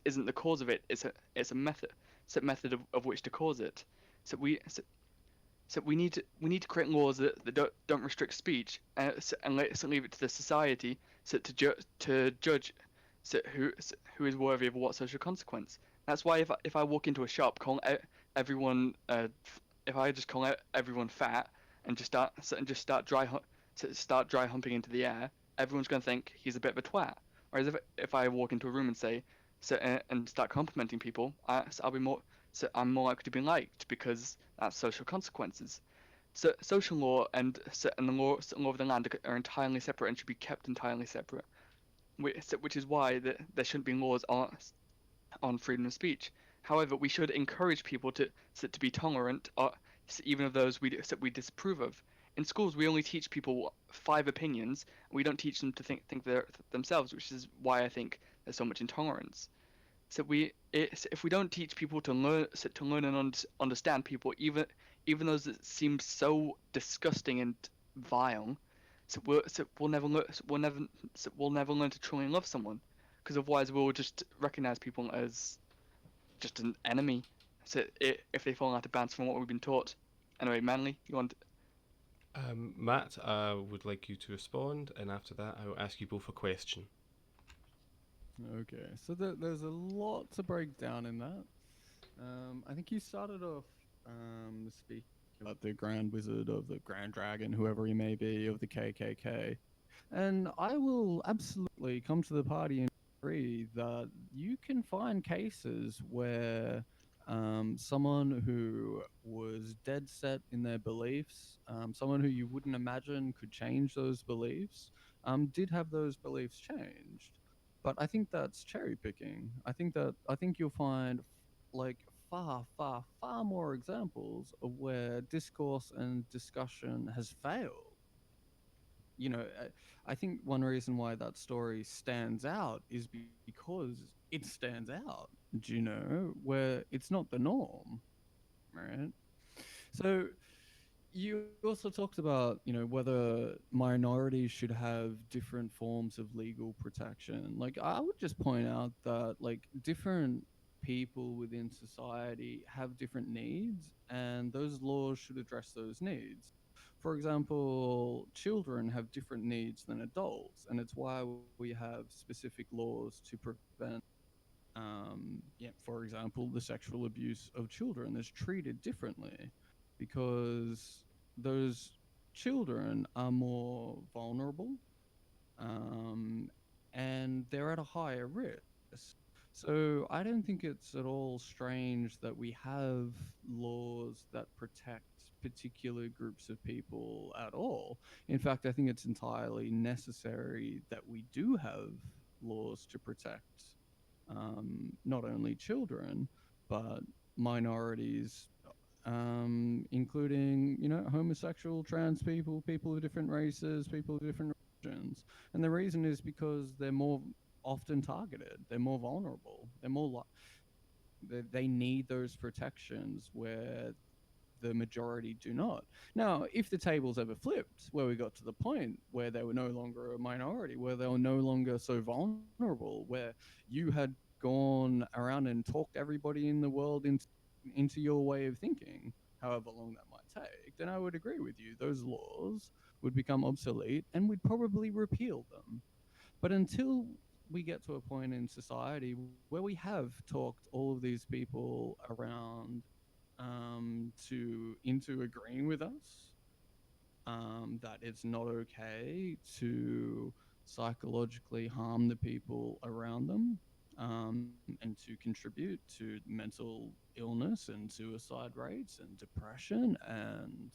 isn't the cause of it. It's a method. It's a method of which to cause it. So we need to create laws that don't restrict speech, leave it to the society to judge who is worthy of what social consequence. That's why if I walk into a shop calling everyone if I just call everyone fat and just start dry humping into the air, everyone's gonna think he's a bit of a twat. Whereas if I walk into a room and and start complimenting people, I'm more likely to be liked because that's social consequences. So social law and the law of the land are entirely separate and should be kept entirely separate. Which is why there shouldn't be laws on freedom of speech. However, we should encourage people to be tolerant, even of those we disapprove of. In schools, we only teach people 5 opinions. We don't teach them to think themselves, which is why I think there's so much intolerance. If we don't teach people to learn and understand people, even those that seem so disgusting and vile, we'll never learn to truly love someone, because otherwise we'll just recognize people as just an enemy. If they fall out of bounds from what we've been taught. Anyway, Manly, you want? Matt, I would like you to respond, and after that, I will ask you both a question. Okay, so there's a lot to break down in that. I think you started off speaking about the Grand Wizard of the Grand Dragon, whoever he may be, of the KKK. And I will absolutely come to the party and agree that you can find cases where someone who was dead set in their beliefs, someone who you wouldn't imagine could change those beliefs, did have those beliefs changed. But I think that's cherry picking. I think you'll find like far, far, far more examples of where discourse and discussion has failed. I think one reason why that story stands out is because it stands out, where it's not the norm, right? So You also talked about, whether minorities should have different forms of legal protection. Like, I would just point out that, like, different people within society have different needs, and those laws should address those needs. For example, children have different needs than adults, and it's why we have specific laws to prevent yeah, for example, the sexual abuse of children is treated differently because those children are more vulnerable, and they're at a higher risk. So I don't think it's at all strange that we have laws that protect particular groups of people at all. In fact, I think it's entirely necessary that we do have laws to protect not only children, but minorities, including, homosexual, trans people, people of different races, people of different religions. And the reason is because they're more often targeted, they're more vulnerable, they need those protections where the majority do not. Now, if the tables ever flipped, where we got to the point where they were no longer a minority, where they were no longer so vulnerable, where you had gone around and talked everybody in the world into your way of thinking, however long that might take, then I would agree with you. Those laws would become obsolete and we'd probably repeal them. But until we get to a point in society where we have talked all of these people around into agreeing with us that it's not okay to psychologically harm the people around them, and to contribute to mental illness and suicide rates and depression and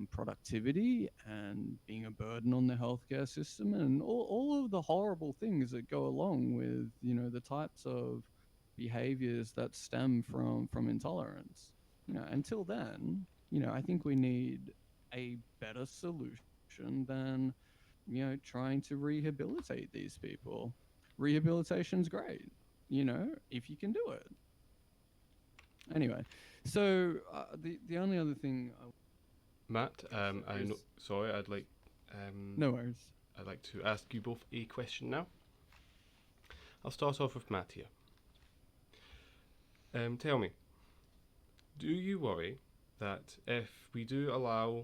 productivity and being a burden on the healthcare system and all of the horrible things that go along with, the types of behaviors that stem from intolerance. Until then, I think we need a better solution than, trying to rehabilitate these people. Rehabilitation's great, if you can do it. Anyway, so the only other thing I Matt, share I know. is Sorry, um, no worries. I'd like to ask you both a question now. I'll start off with Matt here. Tell me, do you worry that if we do allow,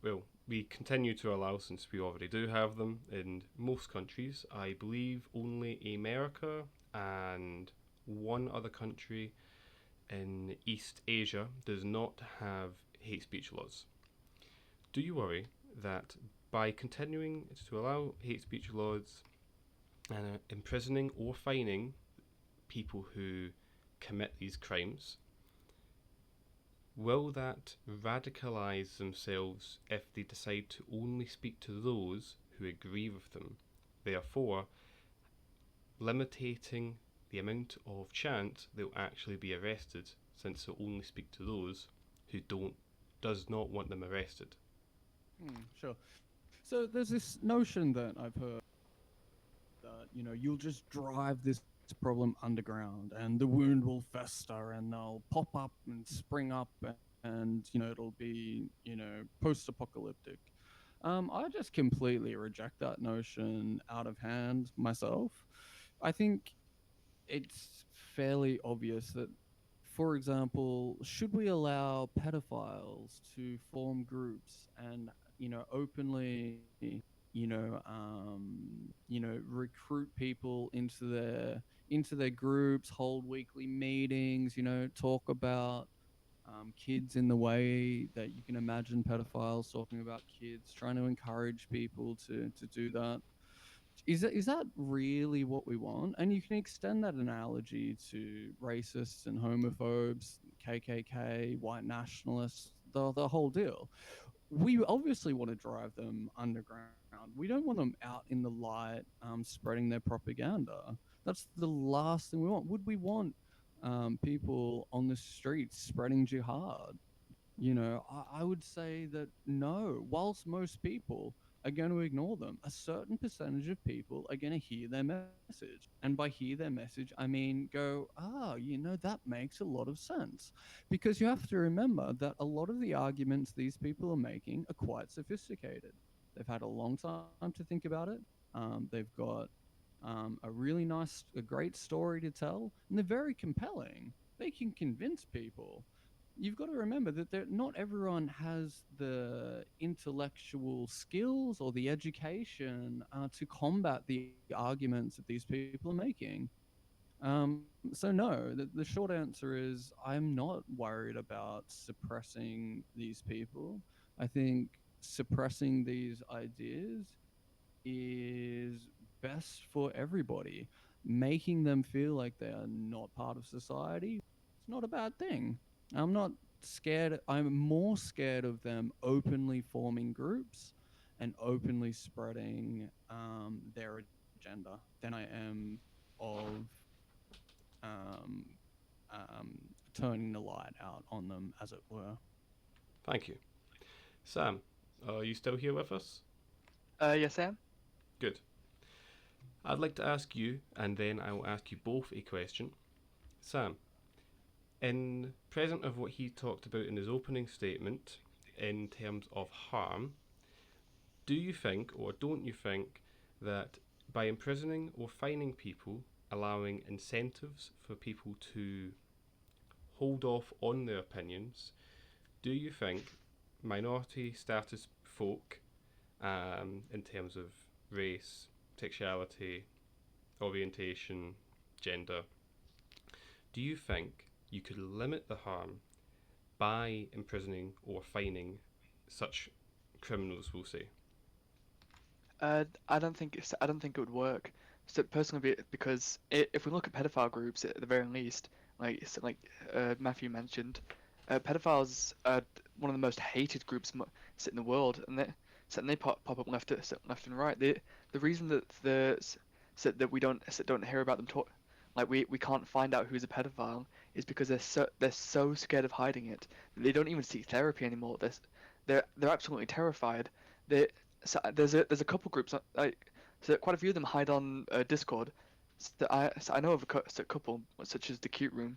well, we continue to allow, since we already do have them in most countries, I believe only America and one other country in East Asia does not have hate speech laws. Do you worry that by continuing to allow hate speech laws and imprisoning or fining people who commit these crimes, will that radicalise themselves if they decide to only speak to those who agree with them, therefore limiting the amount of chance they'll actually be arrested, since they'll only speak to those who don't does not want them arrested? Sure. So there's this notion that I've heard that, you'll just drive this problem underground and the wound will fester and they'll pop up and spring up and, it'll be, post apocalyptic. I just completely reject that notion out of hand myself. I think it's fairly obvious that, for example, should we allow pedophiles to form groups and, openly, recruit people into their groups, hold weekly meetings, talk about kids in the way that you can imagine pedophiles talking about kids, trying to encourage people to do that. Is that really what we want? And you can extend that analogy to racists and homophobes, KKK, white nationalists, the whole deal. We obviously want to drive them underground. We don't want them out in the light, spreading their propaganda. That's the last thing we want. Would we want people on the streets spreading jihad? I would say that no, whilst most people are going to ignore them, a certain percentage of people are going to hear their message. And by hear their message, I mean go, that makes a lot of sense. Because you have to remember that a lot of the arguments these people are making are quite sophisticated. They've had a long time to think about it. They've got a great story to tell, and they're very compelling. They can convince people. You've got to remember that not everyone has the intellectual skills or the education to combat the arguments that these people are making. So no, the short answer is I'm not worried about suppressing these people. I think suppressing these ideas is best for everybody. Making them feel like they are not part of society, it's not a bad thing. I'm not scared. I'm more scared of them openly forming groups and openly spreading their agenda than I am of um, turning the light out on them, as it were. Thank you. Sam, are you still here with us? Yes, Sam. Good. I'd like to ask you, and then I will ask you both a question. Sam, in present of what he talked about in his opening statement in terms of harm, do you think or don't you think that by imprisoning or fining people, allowing incentives for people to hold off on their opinions, do you think minority status folk, in terms of race, sexuality, orientation, gender, do you think you could limit the harm by imprisoning or fining such criminals, we'll say? I don't think it would work. So personally, because if we look at pedophile groups at the very least, Matthew mentioned, pedophiles are one of the most hated groups in the world, and they pop up left and right. The reason that that we don't hear about them talk, like we can't find out who's a pedophile, is because they're so scared of hiding it. They don't even seek therapy anymore. They're absolutely terrified. They there's a couple groups so quite a few of them hide on Discord. So I know of a couple such as the Cute Room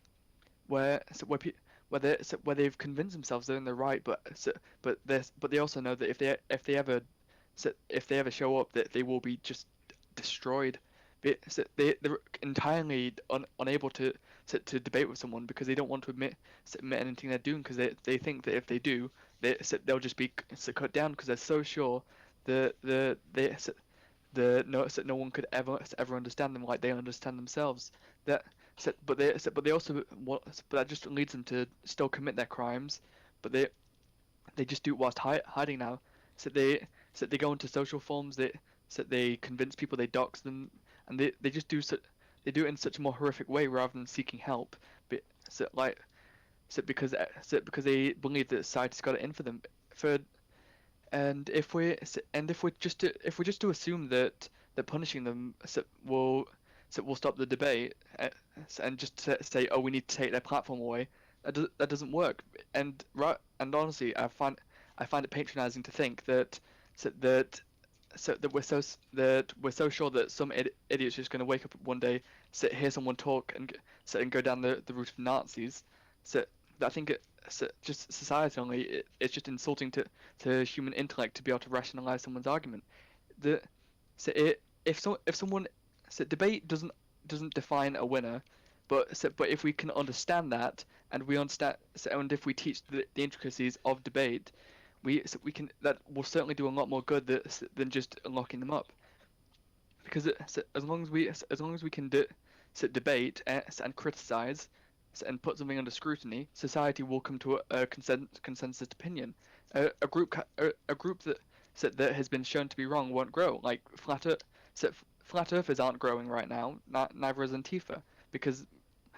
where where they've convinced themselves they're in the right, but they also know that if they ever show up, that they will be just destroyed. They're entirely unable to debate with someone because they don't want to admit anything they're doing, because they think that if they do, they'll just be cut down, because they're so sure that no one could ever understand them like they understand themselves. That but they also but that just leads them to still commit their crimes, but they just do it whilst hiding now. So they go into social forums. They convince people, they dox them, and they just they do it in such a more horrific way rather than seeking help. But so like because they believe that society's got it in for them. For if we just to assume that punishing them will stop the debate, and just to say, oh, we need to take their platform away, that doesn't work. And honestly, I find it patronizing to think so, that that we're so sure that some idiot's just going to wake up one day, hear someone talk, and go down the route of Nazis. So I think just societally, it's just insulting to human intellect to be able to rationalize someone's argument. The so it if someone debate doesn't define a winner, but if we can understand that, and we understand and if we teach the intricacies of debate, we can, that will certainly do a lot more good than just locking them up. Because as long as we can debate and criticize, and put something under scrutiny, society will come to a consensus opinion. A group that has been shown to be wrong won't grow. Like flat earthers aren't growing right now. Neither is Antifa, because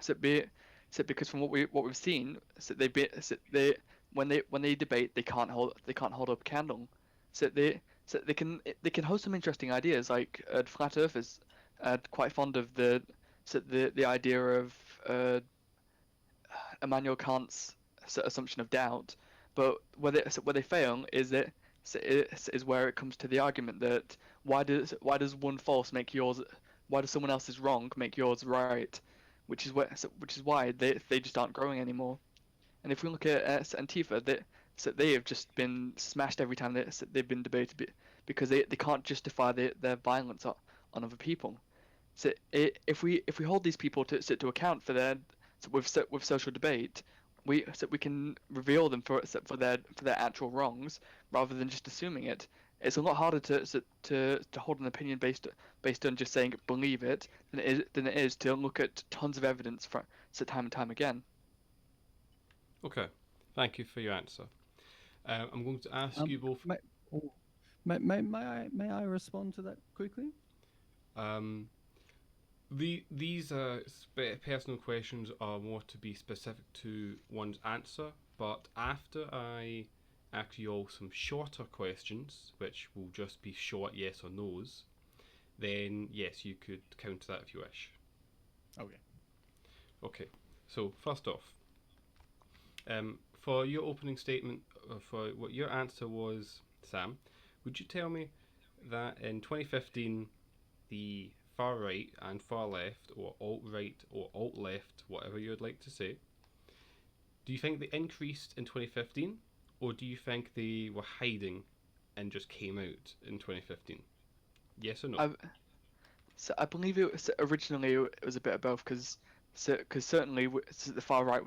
so be because from what we've seen, they when they debate, they can't hold up a candle. They can host some interesting ideas. Like flat earthers are quite fond of the idea of Immanuel Kant's assumption of doubt, but where they fail is where it comes to the argument that why does one false make yours, why does someone else's wrong make yours right, which is why they just aren't growing anymore. And if we look at Antifa, they have just been smashed every time they've been debated because they can't justify their violence on other people. So if we hold these people to account for their with social debate, we can reveal them for their actual wrongs rather than just assuming it. It's a lot harder to hold an opinion based on just saying believe it than it is to look at tons of evidence for time and time again. Okay, thank you for your answer. I'm going to ask Um, you both. may, oh, may I respond to that quickly? Um, these personal questions are more to be specific to one's answer, but after I ask you all some shorter questions, which will just be short yes or no's, then yes, you could counter that if you wish. Okay. Okay, so first off, for your opening statement, for what your answer was, Sam, would you tell me that in 2015 the far right and far left, or alt right or alt left, whatever you'd like to say, do you think they increased in 2015, or do you think they were hiding and just came out in 2015? Yes or no? I I believe originally it was a bit of both because certainly the far right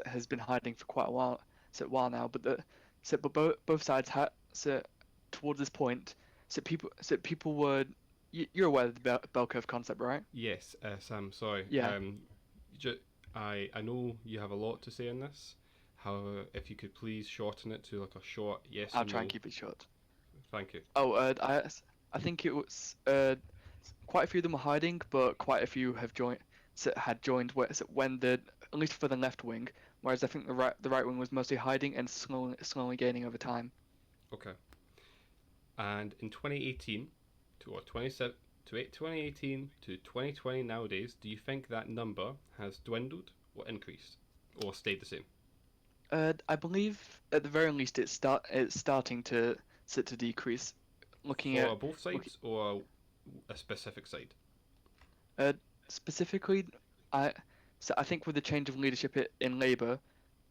has been hiding for quite a while now, but both sides towards this point, people were you're aware of the bell curve concept, right? Yes, Sam. Sorry. Yeah, I know you have a lot to say on this. However, if you could please shorten it to like a short yes or I'll try and no. keep it short. Thank you. Oh, I think it was quite a few of them were hiding, but quite a few have had joined when at least for the left wing, whereas I think the right wing was mostly hiding and slowly gaining over time. Okay. And in 2018 to or 27 to 2018 to 2020 nowadays, do you think that number has dwindled or increased or stayed the same I believe at the very least it's starting to decrease. Looking for at both look sides or a specific side? uh, specifically, I I think with the change of leadership in Labour,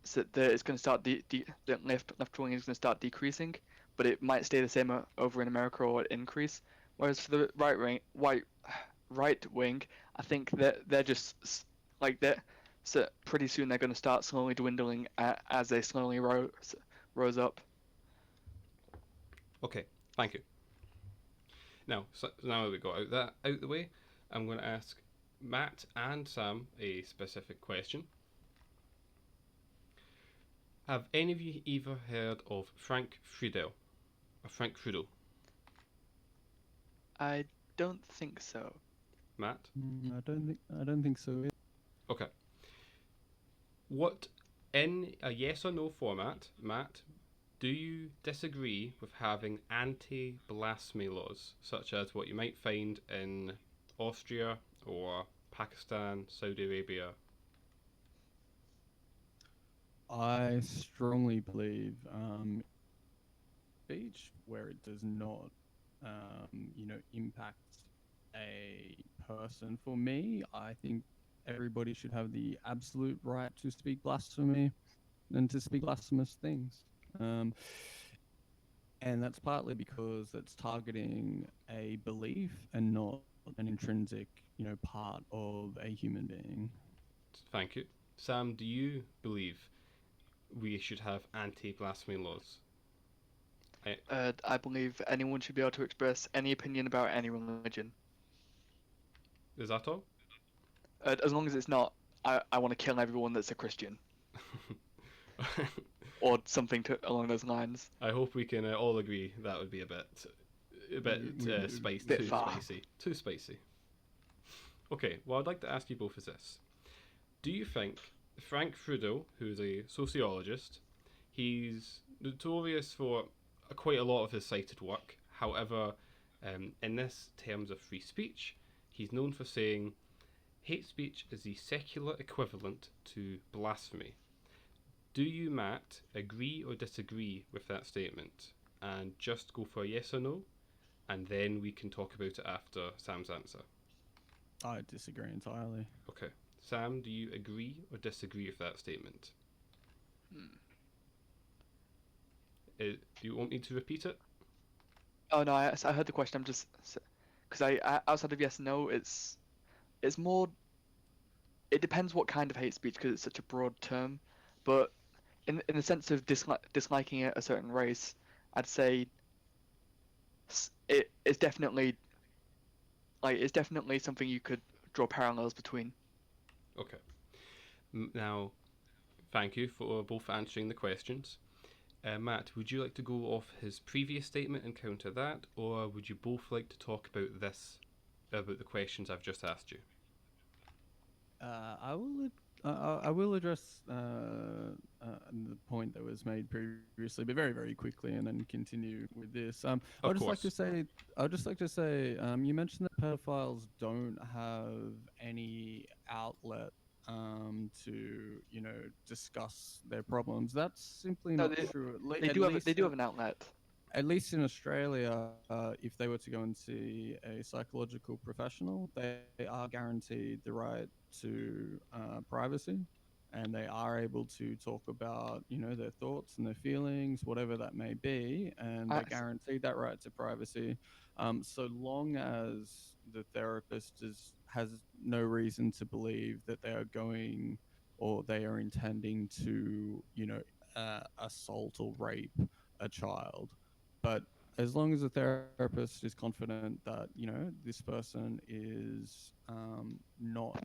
it's going to start the left wing is going to start decreasing, but it might stay the same over in America or increase. Whereas for the right wing, I think that they're just like that. So pretty soon they're going to start slowly dwindling as they slowly rose up. Okay, thank you. Now that we got out the way, I'm going to ask Matt and Sam a specific question. Have any of you ever heard of Frank Friedel? Or Frank Friedel? I don't think so. Matt? I don't think so. Okay. What, in a yes or no format, Matt, do you disagree with having anti blasphemy laws, such as what you might find in Austria or Pakistan, Saudi Arabia? I strongly believe speech where it does not, impact a person. For me, I think everybody should have the absolute right to speak blasphemy and to speak blasphemous things. Um, and that's partly because it's targeting a belief and not an intrinsic, part of a human being. Thank you. Sam, do you believe we should have anti blasphemy laws? I believe anyone should be able to express any opinion about any religion, Is that all? as long as it's not I want to kill everyone that's a Christian or something along those lines. I hope we can all agree that would be a bit spicy, Bit too far. spicy, too spicy. Okay, what I'd like to ask you both is this: do you think Frank Friedel, who's a sociologist, he's notorious for quite a lot of his cited work. However, in this terms of free speech, he's known for saying hate speech is the secular equivalent to blasphemy. Do you, Matt, agree or disagree with that statement? And just go for a yes or no, and then we can talk about it after Sam's answer. I disagree entirely. Okay. Sam, do you agree or disagree with that statement? Hmm. Do you want me to repeat it? Oh no, I heard the question. I'm just because outside of yes no, it's more. It depends what kind of hate speech because it's such a broad term. But in the sense of disliking a certain race, I'd say it's definitely it's definitely something you could draw parallels between. Okay. Now, thank you for both answering the questions. Matt, would you like to go off his previous statement and counter that, or would you both like to talk about about the questions I've just asked you? I will address the point that was made previously, but very, very quickly, and then continue with this. Of course. I'd just like to say, you mentioned that pedophiles don't have any outlet to discuss their problems. That's simply No, not true. they do have an outlet. At least in Australia, if they were to go and see a psychological professional, they are guaranteed the right to privacy, and they are able to talk about their thoughts and their feelings, whatever that may be, and I, they're guaranteed that right to privacy, so long as the therapist has no reason to believe that they are going or they are intending to assault or rape a child. But as long as the therapist is confident that this person is not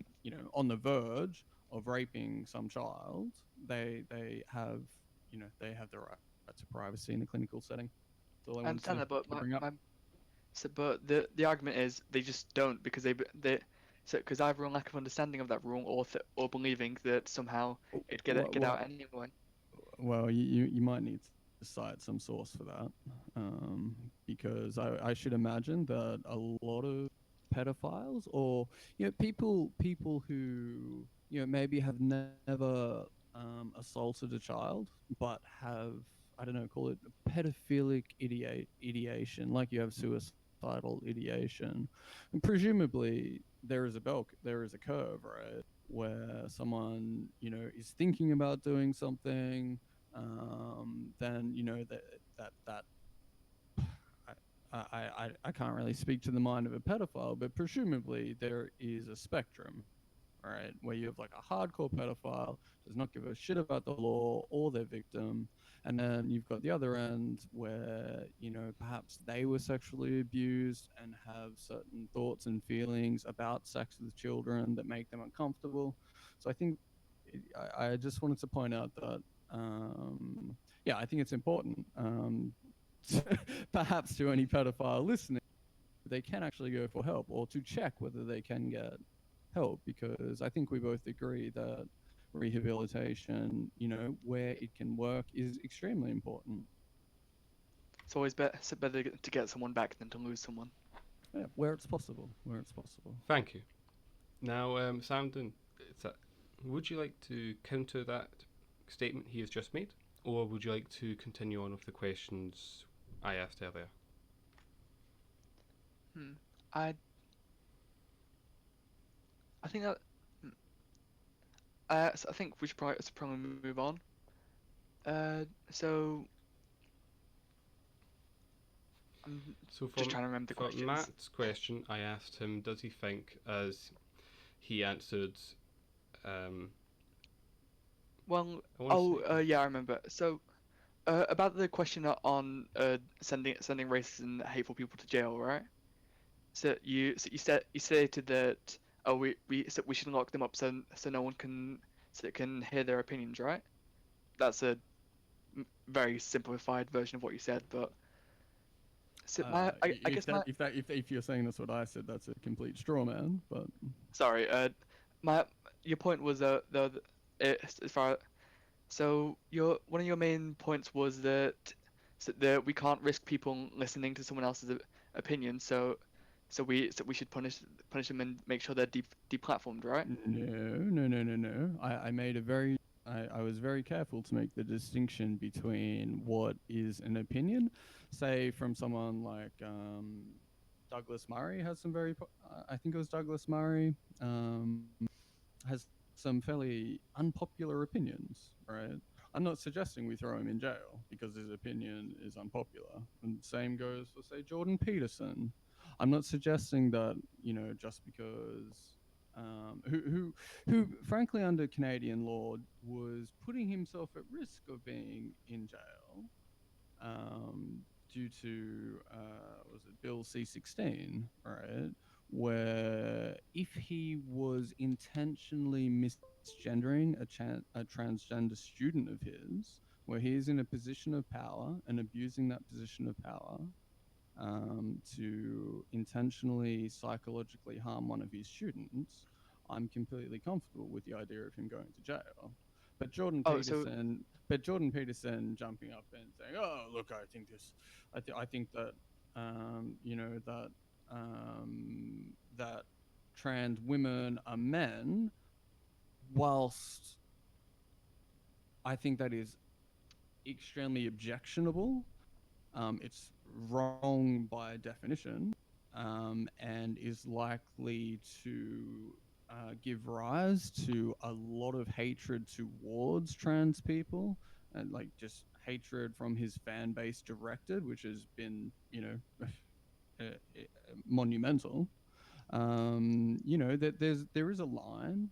on the verge of raping some child, they have the right to privacy in a clinical setting. That's all I I wanted understand that, but to bring up. but the argument is they just don't because they so because either a lack of understanding of that rule or believing that somehow it'd get Well, out anyway. well, you might need to cite some source for that, because I should imagine that a lot of pedophiles or people who maybe have never assaulted a child but have, I don't know, call it pedophilic ideation, like you have suicidal ideation, and presumably there is a curve, right, where someone is thinking about doing something, then that I can't really speak to the mind of a pedophile, but presumably there is a spectrum, right, where you have like a hardcore pedophile does not give a shit about the law or their victim, and then you've got the other end where perhaps they were sexually abused and have certain thoughts and feelings about sex with children that make them uncomfortable. So I think I just wanted to point out that yeah, I think it's important, perhaps to any pedophile listening, they can actually go for help or to check whether they can get help, because I think we both agree that rehabilitation, where it can work, is extremely important. It's always better to get someone back than to lose someone. Yeah, where it's possible, where it's possible. Thank you. Now, Samden, would you like to counter that statement he has just made, or would you like to continue on with the questions I asked earlier? Hmm. I I think that hmm, so I think we should probably move on. So I'm So just trying to remember the for questions. Matt's question, I asked him, does he think, as he answered, um, Well, I want to say, yeah, I remember. So about the question on sending racist and hateful people to jail, right? So you stated that we should lock them up so no one can hear their opinions, right? That's a very simplified version of what you said, but so I If guess my if you're saying that's what I said, that's a complete straw man. But sorry my your point was as far so your one of your main points was that we can't risk people listening to someone else's opinion, so we should punish them and make sure they're deplatformed, right? no, no, no, no, no. I made a very I was very careful to make the distinction between what is an opinion, say from someone like Douglas Murray has some I think it was Douglas Murray, has some fairly unpopular opinions, right? I'm not suggesting we throw him in jail because his opinion is unpopular. And same goes for, say, Jordan Peterson. I'm not suggesting that, just because who frankly under Canadian law was putting himself at risk of being in jail due to was it Bill C-16, right? Where if he was intentionally misgendering a transgender student of his, where he is in a position of power and abusing that position of power to intentionally psychologically harm one of his students, I'm completely comfortable with the idea of him going to jail. But Jordan Oh, so Peterson, but Jordan Peterson jumping up and saying, "Oh, look, I think this, I think that, that trans women are men," whilst I think that is extremely objectionable. It's wrong by definition, and is likely to give rise to a lot of hatred towards trans people, and like just hatred from his fan base directed, which has been, uh, monumental. That there is a line,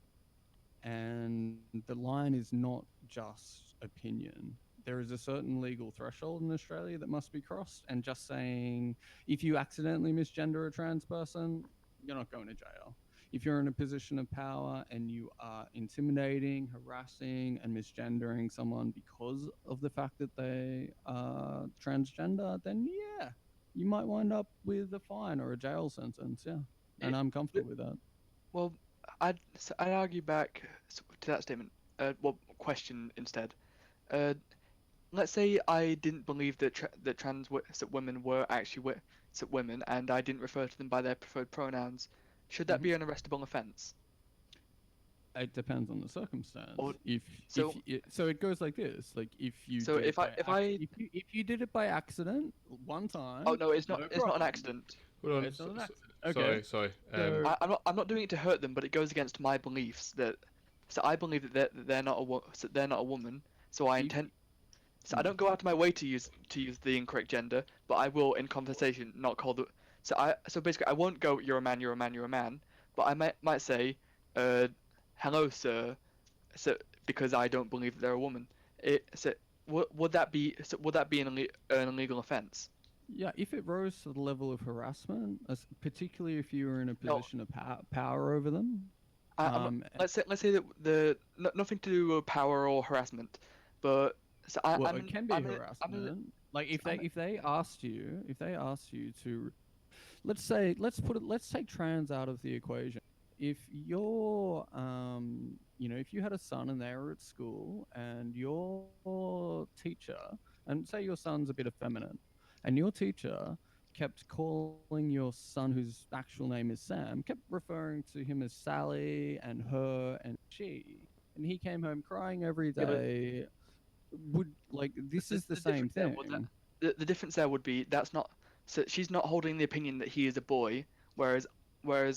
and the line is not just opinion. There is a certain legal threshold in Australia that must be crossed, and just saying if you accidentally misgender a trans person, you're not going to jail. If you're in a position of power and you are intimidating, harassing, and misgendering someone because of the fact that they are transgender, then yeah, you might wind up with a fine or a jail sentence. Yeah, and it, I'm comfortable with that. well, I'd argue back to that statement. Well, question instead. Uh, let's say I didn't believe that women were actually women, and I didn't refer to them by their preferred pronouns. Should that Mhm. be an arrestable offence? It depends on the Or circumstance. so So it goes like this: like if you so did it if I by if I if you did it by accident one oh time, no, it's not no it's not an problem. accident. Hold on. It's not an accident. Okay. Sorry, sorry. So I'm not doing it to hurt them, but it goes against my beliefs that so I believe that they're not so they're not a woman. So I if intend so I mm, don't go out of my way to use the incorrect gender, but I will in conversation not call the so basically I won't go you're a man, you're a man, you're a man, but I might say uh hello sir, so because I don't believe that they're a woman. Would that be an illegal offense? yeah, if it rose to the level of harassment, particularly if you were in a No, position of power over them, I'm not. um, Let's say that nothing to do with power or harassment, but so well, it can be I'm in, harassment. Like I'm if they asked you to, let's take trans out of the equation. If you're if you had a son and they were at school and your teacher, and say your son's a bit effeminate, and your teacher kept calling your son, whose actual name is Sam, kept referring to him as Sally and her and she, and he came home crying every yeah, but day, would like this is the the same difference there would that thing. the difference there would be that's not so she's not holding the opinion that he is a boy, whereas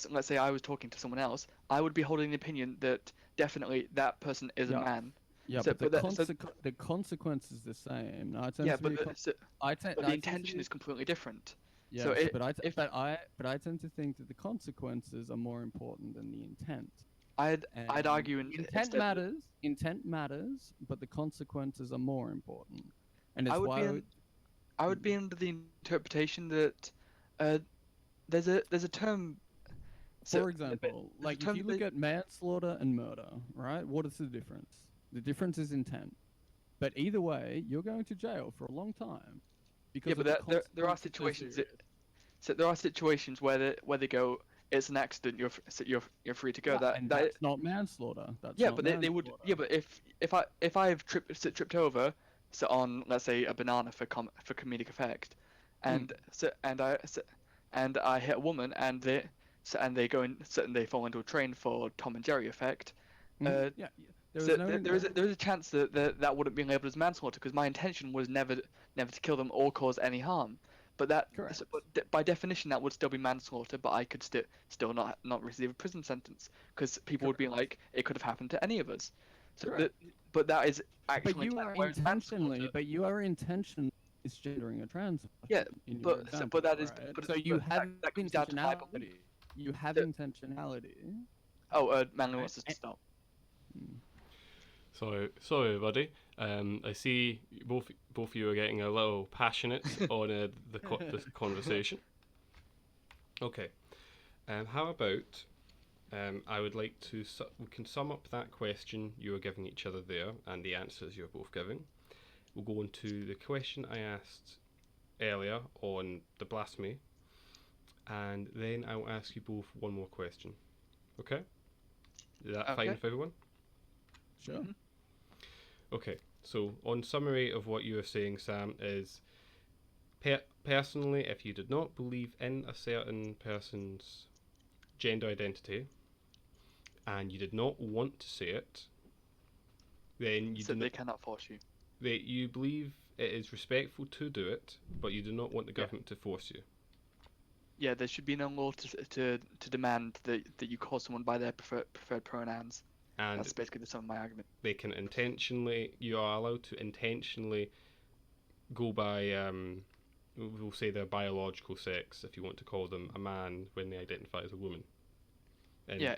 let's say I was talking to someone else, I would be holding the opinion that definitely that person is a Yeah, man. yeah, So but but that so the consequence is the same. Now, it tends yeah, to be but but the I tend to intention be is completely different. So yes, but if I tend to think that the consequences are more important than the intent. I'd And argue instead that intent matters, but the consequences are more important. And I it's would be why in I would be under the interpretation that uh, there's a term so for example, there's a like if term you look that at manslaughter and murder, right? What is the difference? The difference is intent. But either way, you're going to jail for a long time yeah, because but of the there are consequences they're situations serious. so there are situations where they go it's an accident you're free to go Yeah, and that that's not manslaughter. That's yeah not but they would manslaughter. yeah but if I've tripped over so on let's say a banana for comedic effect Mm, and and I hit a woman and they go in and they fall into a train for Tom and Jerry effect mhm, uh yeah, There So was no. there is a chance that that wouldn't be labeled as manslaughter because my intention was never to kill them or cause any harm. But Correct. by definition that would still be manslaughter, but I could still not receive a prison sentence because people would be Correct. like it could have happened to any of us. So Correct. but that is But actual you intent, are whereas manslaughter, intentionally misgendering a trans yeah, person in your but example, that is right? but So you have that comes down to my belief. intentionality. You have That, intentionality. Manly Right? wants us to stop. Mm. Sorry, everybody. I see both of you are getting a little passionate on this conversation. Okay. How about I would like to we can sum up that question you were giving each other there and the answers you're both giving. We'll go on to the question I asked earlier on the blasphemy, and then I'll ask you both one more question. Okay? Is that fine Okay. with everyone? Sure. Mhm. Okay, so on summary of what you were saying, Sam, is personally, if you did not believe in a certain person's gender identity and you did not want to say it, then you So do they not. cannot force you. That you believe it is respectful to do it, but you do not want the Yeah. government to force you. Yeah, there should be no law to demand that you call someone by their preferred pronouns. And That's basically the sum of my argument. they can intentionally, you are allowed to intentionally go by, we'll say their biological sex, if you want to call them a man when they identify as a woman. And Yeah,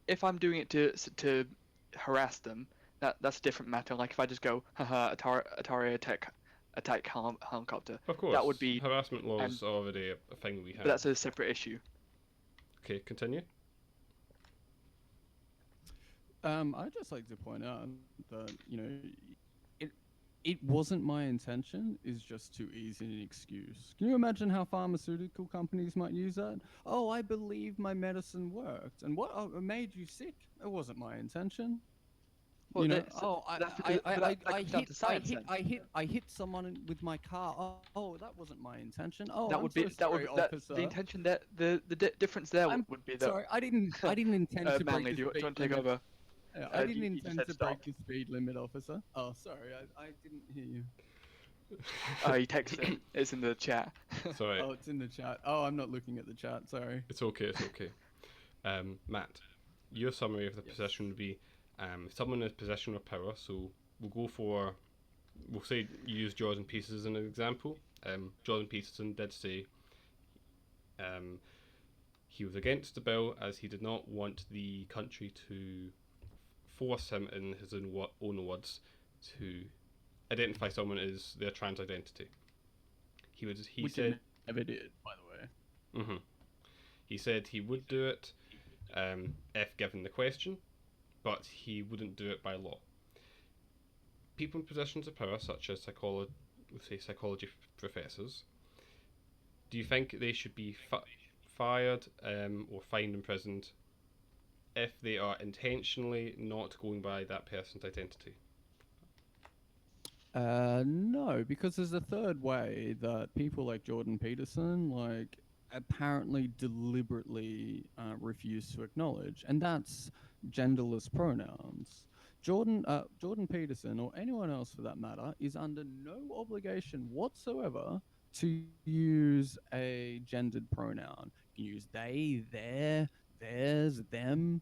if I'm doing it to harass them, that's a different matter. Like if I just go, haha, Atari attack helicopter, of course, that would be, harassment and laws are already a thing we but have. that's a separate issue. Okay, continue. I'd just like to point out that it it wasn't my intention is just too easy an excuse. Can you imagine how pharmaceutical companies might use that? Oh, I believe my medicine worked, and what it made you sick? It wasn't my intention. Well, Oh, that's because but that comes down to science then. I hit someone with my car. Oh, that wasn't my intention. Oh, That I'm would so be sorry, that officer. the intention that the difference there I'm would be that sorry. I didn't intend to break Manly, the do you speed want to take limit. over? Yeah, I didn't You just intend said to stop. break the speed limit, officer. Oh, sorry, I didn't hear you. Oh, you texted it. It's in the chat. Sorry, Oh, it's in the chat. Oh, I'm not looking at the chat. Sorry. it's okay, it's okay. Matt, your summary of the Yes. position would be someone in a position of power, so we'll say you use Jordan Peterson as an example. Jordan Peterson did say he was against the bill as he did not want the country to force him, in his own words, to identify someone as their trans identity. He Which said it never did, by the way. hmm he said he would do it if given the question, but he wouldn't do it by law. People in positions of power, such as psychology professors, do you think they should be fired or fined, imprisoned if they are intentionally not going by that person's identity? No, because there's a third way that people like Jordan Peterson, apparently deliberately refuse to acknowledge, and that's genderless pronouns. Jordan Peterson, or anyone else for that matter, is under no obligation whatsoever to use a gendered pronoun. You can use they, their, theirs, them.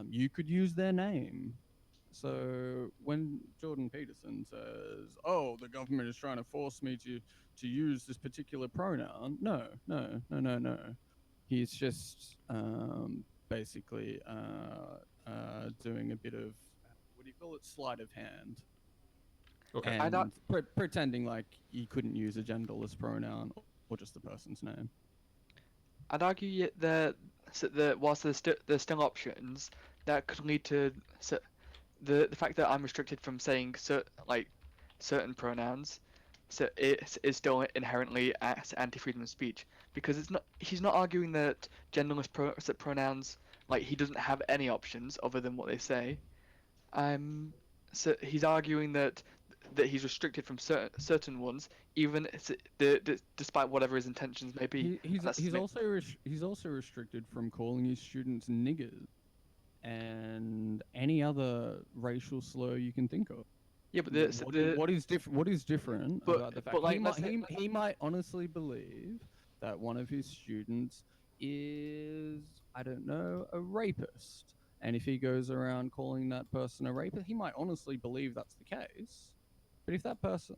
You could use their name. So when Jordan Peterson says, "Oh, the government is trying to force me to use this particular pronoun," no. He's just basically doing a bit of what do you call it, sleight of hand, Okay. I not and pretending like he couldn't use a genderless pronoun or just the person's name. I'd argue that whilst there's still options that could lead to the fact that I'm restricted from saying certain pronouns, so it is still inherently anti-freedom of speech because it's not he's not arguing that genderless pronouns like he doesn't have any options other than what they say. So he's arguing that he's restricted from certain ones, even despite whatever his intentions may be. He, he's And that's he's also he's also restricted from calling his students niggers and any other racial slur you can think of. Yeah, but What is different about the fact but like let's say he might honestly believe that one of his students is, I don't know, a rapist, and if he goes around calling that person a rapist, he might honestly believe that's the case. But if that person,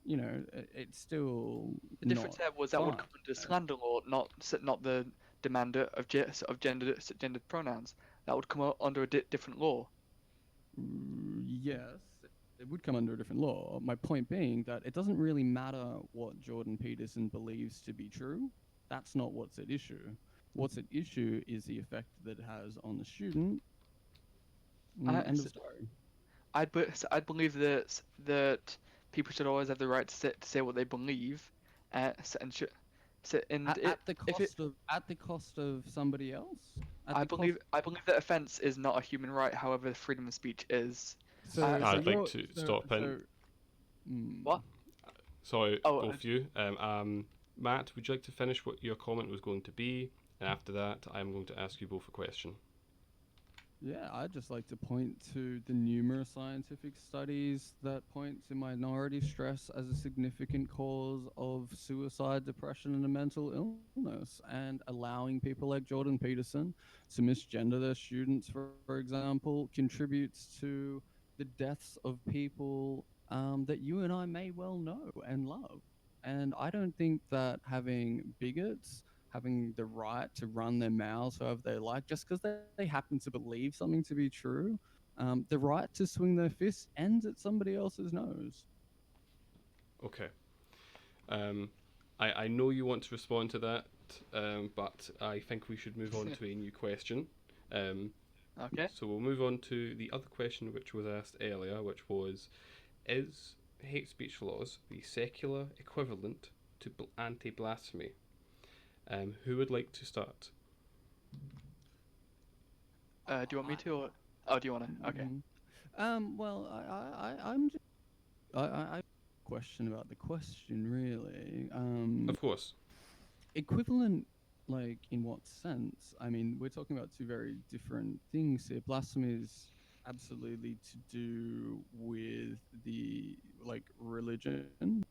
it's still the difference not there was that would fine. come under slander law, not the demander of gendered pronouns. That would come under a different law. Yes, it would come under a different law. My point being that it doesn't really matter what Jordan Peterson believes to be true. That's not what's at issue. What's at issue is the effect that it has on the student. I, End of story. I'd believe that people should always have the right to say what they believe, and should, and At the if it cost of somebody else. At the cost. I believe that offense is not a human right. However, freedom of speech is. So I'd like you're to stop in. What? Sorry, Oh, both of you. Matt, would you like to finish what your comment was going to be? And after that, I'm going to ask you both a question. Yeah, I'd just like to point to the numerous scientific studies that point to minority stress as a significant cause of suicide, depression, and a mental illness, and allowing people like Jordan Peterson to misgender their students, for example, contributes to the deaths of people that you and I may well know and love. And I don't think that having bigots having the right to run their mouths however they like, just because they happen to believe something to be true. The right to swing their fists ends at somebody else's nose. Okay. Um, I know you want to respond to that, but I think we should move on to a new question. Um, okay. so we'll move on to the other question which was asked earlier, which was, is hate speech laws the secular equivalent to anti-blasphemy? Who would like to start? Do you want me to? Or... Oh, do you want to? Okay. Well, I'm just, I question about the question really. Of course. Equivalent, like in what sense? I mean, we're talking about two very different things here. Blasphemy is absolutely to do with the like religion,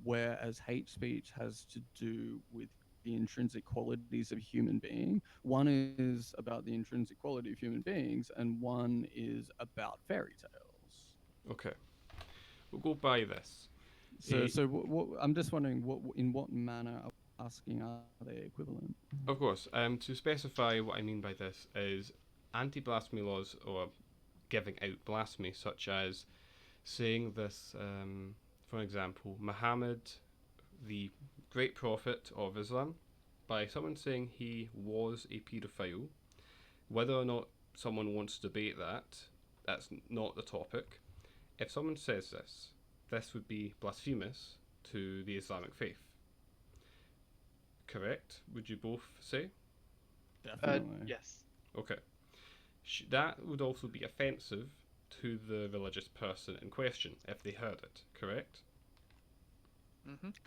whereas hate speech has to do with the intrinsic qualities of human being. One is about the intrinsic quality of human beings, and one is about fairy tales. Okay. We'll go by this. I'm just wondering, in what manner are we asking are they equivalent? Of course. To specify what I mean by this is anti-blasphemy laws, or giving out blasphemy, such as saying this, for example, Muhammad, the great prophet of Islam, by someone saying he was a paedophile. Whether or not someone wants to debate that, that's not the topic. If someone says this, this would be blasphemous to the Islamic faith. Correct? Would you both say? Definitely. Yes. Okay. That would also be offensive to the religious person in question if they heard it, correct?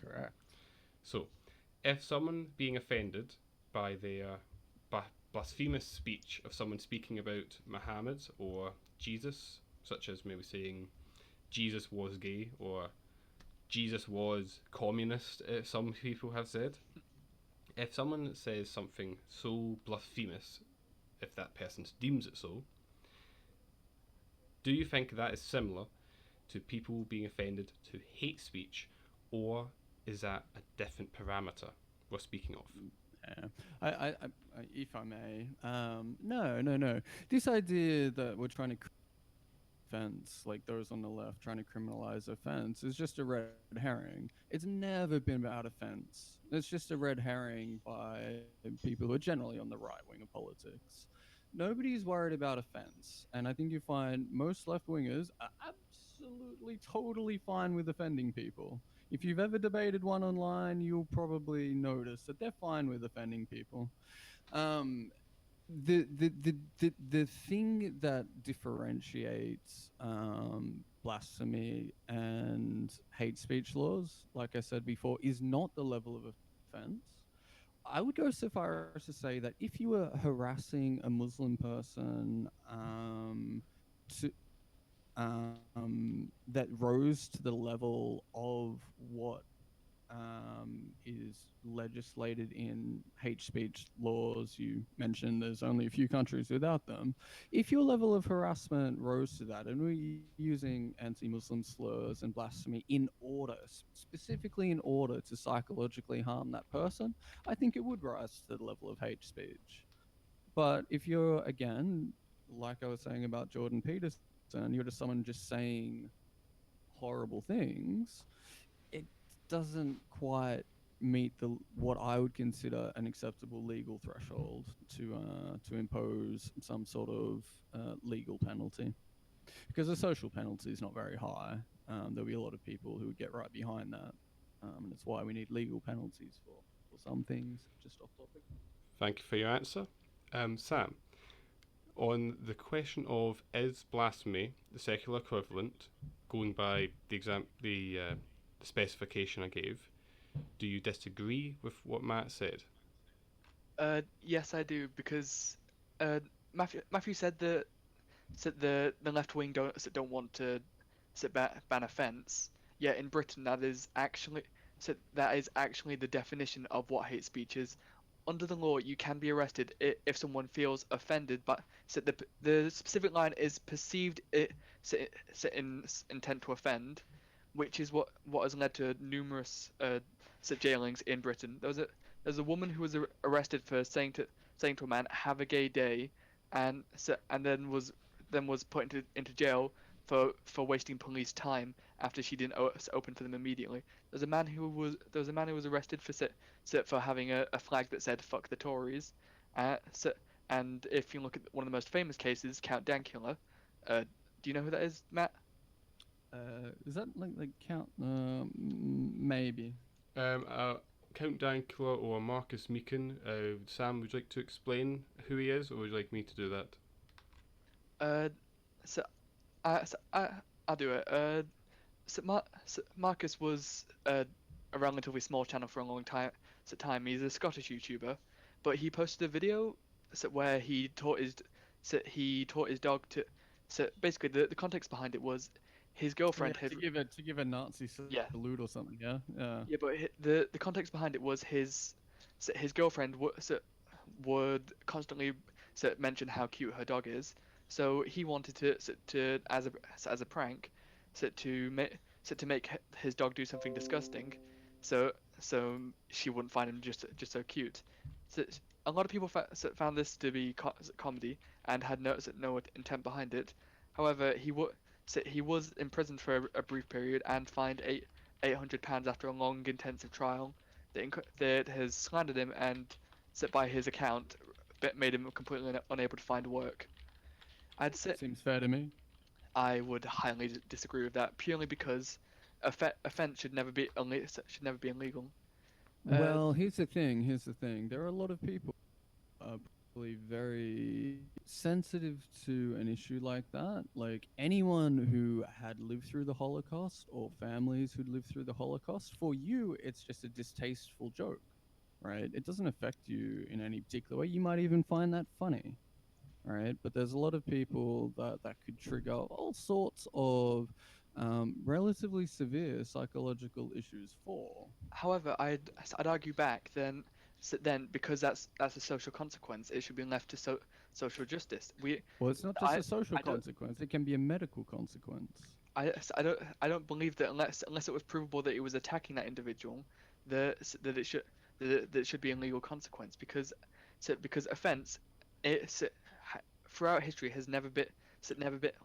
Correct. So, if someone being offended by their blasphemous speech of someone speaking about Muhammad or Jesus, such as maybe saying Jesus was gay or Jesus was communist, some people have said, if someone says something so blasphemous, if that person deems it so, do you think that is similar to people being offended to hate speech, or is that a different parameter we're speaking of? Yeah. If I may, no. This idea that we're trying to offense, like those on the left trying to criminalize offense, is just a red herring. It's never been about offense. It's just a red herring by people who are generally on the right wing of politics. Nobody's worried about offense, and I think you find most left wingers are absolutely, totally fine with offending people. If you've ever debated one online, you'll probably notice that they're fine with offending people. Um, the thing that differentiates blasphemy and hate speech laws, like I said before, is not the level of offense. I would go so far as to say that if you were harassing a Muslim person to that rose to the level of what is legislated in hate speech laws. You mentioned there's only a few countries without them. If your level of harassment rose to that, and we're using anti-Muslim slurs and blasphemy in order, specifically in order to psychologically harm that person, I think it would rise to the level of hate speech. But if you're, again, like I was saying about Jordan Peterson, you're just someone just saying horrible things, it doesn't quite meet the what I would consider an acceptable legal threshold to impose some sort of legal penalty, because the social penalty is not very high. There'll be a lot of people who would get right behind that, and it's why we need legal penalties for some things. Just off topic. Thank you for your answer. Sam, on the question of is blasphemy the secular equivalent, going by the specification I gave, do you disagree with what Matt said? Yes, I do because uh, Matthew said the left wing don't want to ban offence. Yet in Britain, that is actually the definition of what hate speech is. Under the law, you can be arrested if someone feels offended, but so the specific line is perceived intent to offend, which is what has led to numerous jailings in Britain. There's a woman who was arrested for saying to a man, "Have a gay day," and then was put into jail for wasting police time after she didn't open for them immediately. There was a man who was arrested for having a flag that said "fuck the Tories," uh, so, and if you look at one of the most famous cases, Count Dankula, do you know who that is, Matt? Is that like count? Maybe. Um, uh, Count Dankula or Marcus Meekin. Sam, would you like to explain who he is, or would you like me to do that? Uh, so, I'll do it. Marcus was a relatively small channel for a long time. He's a Scottish YouTuber, but he posted a video where he taught his dog to. So basically, the context behind it was his Oh yeah, girlfriend had. to give a Nazi Yeah, salute or something. Yeah, yeah. yeah, but the context behind it was his girlfriend would constantly mention how cute her dog is. So he wanted to as a prank, to make his dog do something disgusting, so she wouldn't find him just so cute. So a lot of people found this to be comedy and had no intent behind it. However, he was imprisoned for a brief period and fined £800 after a long, intensive trial that has slandered him and, set by his account, made him completely unable to find work. I'd say Seems fair to me. I would highly disagree with that purely because offense should never be illegal. Uh, Well, here's the thing. Here's the thing. There are a lot of people probably very sensitive to an issue like that. Like anyone who had lived through the Holocaust or families who'd lived through the Holocaust, for you, it's just a distasteful joke, right? It doesn't affect you in any particular way. You might even find that funny, right? But there's a lot of people that could trigger all sorts of relatively severe psychological issues for. However, I'd argue back then because that's a social consequence, it should be left to social justice. Well, it's not just I a social I don't consequence, it can be a medical consequence. I don't believe that unless it was provable that he was attacking that individual, that that it should that it should be a legal consequence because offense it's throughout history has never been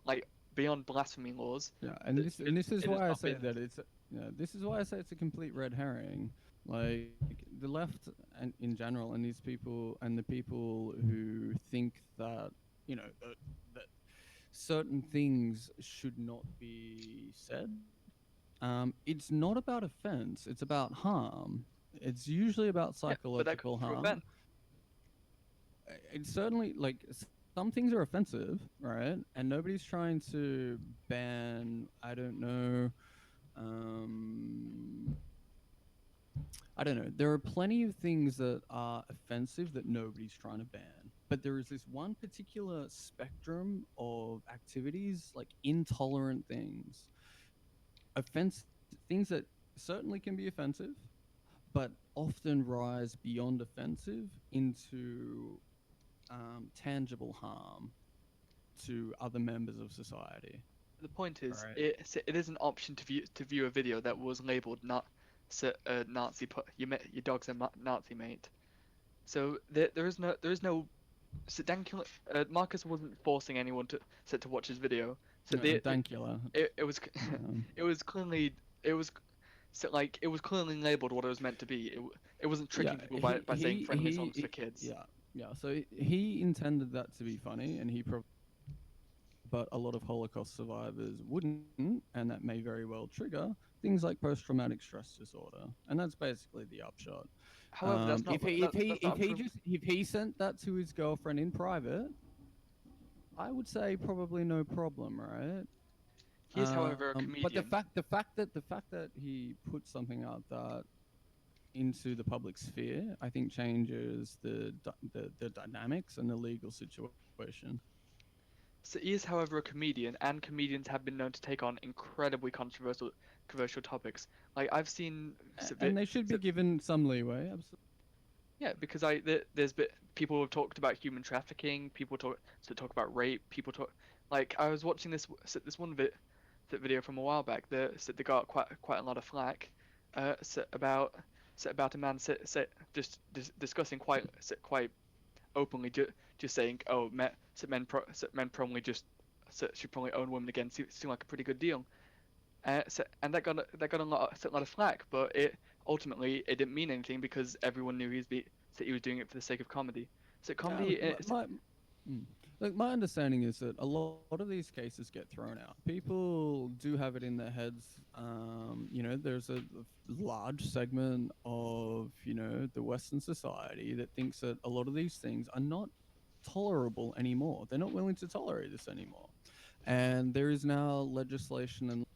like beyond blasphemy laws. Yeah, and this is It has why I not say been. that it's yeah, this is why I say it's a complete red herring. Like the left and in general, and these people and the people who think that that certain things should not be said. It's not about offense; it's about harm. It's usually about Yeah, but that psychological comes through harm. offense. It's certainly like some things are offensive, right? And nobody's trying to ban, I don't know, um, I don't know. There are plenty of things that are offensive that nobody's trying to ban. But there is this one particular spectrum of activities, like intolerant things, offensive things that certainly can be offensive, but often rise beyond offensive into tangible harm to other members of society. The point All is, right. it is an option to view a video that was labeled not Nazi put your dog's a Nazi mate. So there is no Dankula, Marcus wasn't forcing anyone to watch his video. So Dankula. it was Um, it was clearly it was so like it was clearly labeled what it was meant to be. It wasn't yeah, tricking people by saying friendly songs for kids. yeah, yeah. So he intended that to be funny, and but a lot of Holocaust survivors wouldn't, and that may very well trigger things like post-traumatic stress disorder, and that's basically the upshot. However, that's not If he sent that to his girlfriend in private, I would say probably no problem, right? he is, however, a But comedian. the fact that he put something out that into the public sphere, I think changes the dynamics and the legal situation. So he is, however, a comedian, and comedians have been known to take on incredibly controversial topics. Like I've seen, And they should be given some leeway. Absolutely. yeah, because there's been people have talked about human trafficking, people talk about rape, people talk like I was watching this one video from a while back that they got quite a lot of flack, about a man just discussing quite openly just saying men probably just should probably own women again seem like a pretty good deal. And that got a lot of flack, but it ultimately it didn't mean anything because everyone knew that he was doing it for the sake of comedy. So Yeah, comedy, mm. Look, my understanding is that a lot of these cases get thrown out. People do have it in their heads. There's a large segment of the Western society that thinks that a lot of these things are not tolerable anymore. They're not willing to tolerate this anymore, and there is now legislation and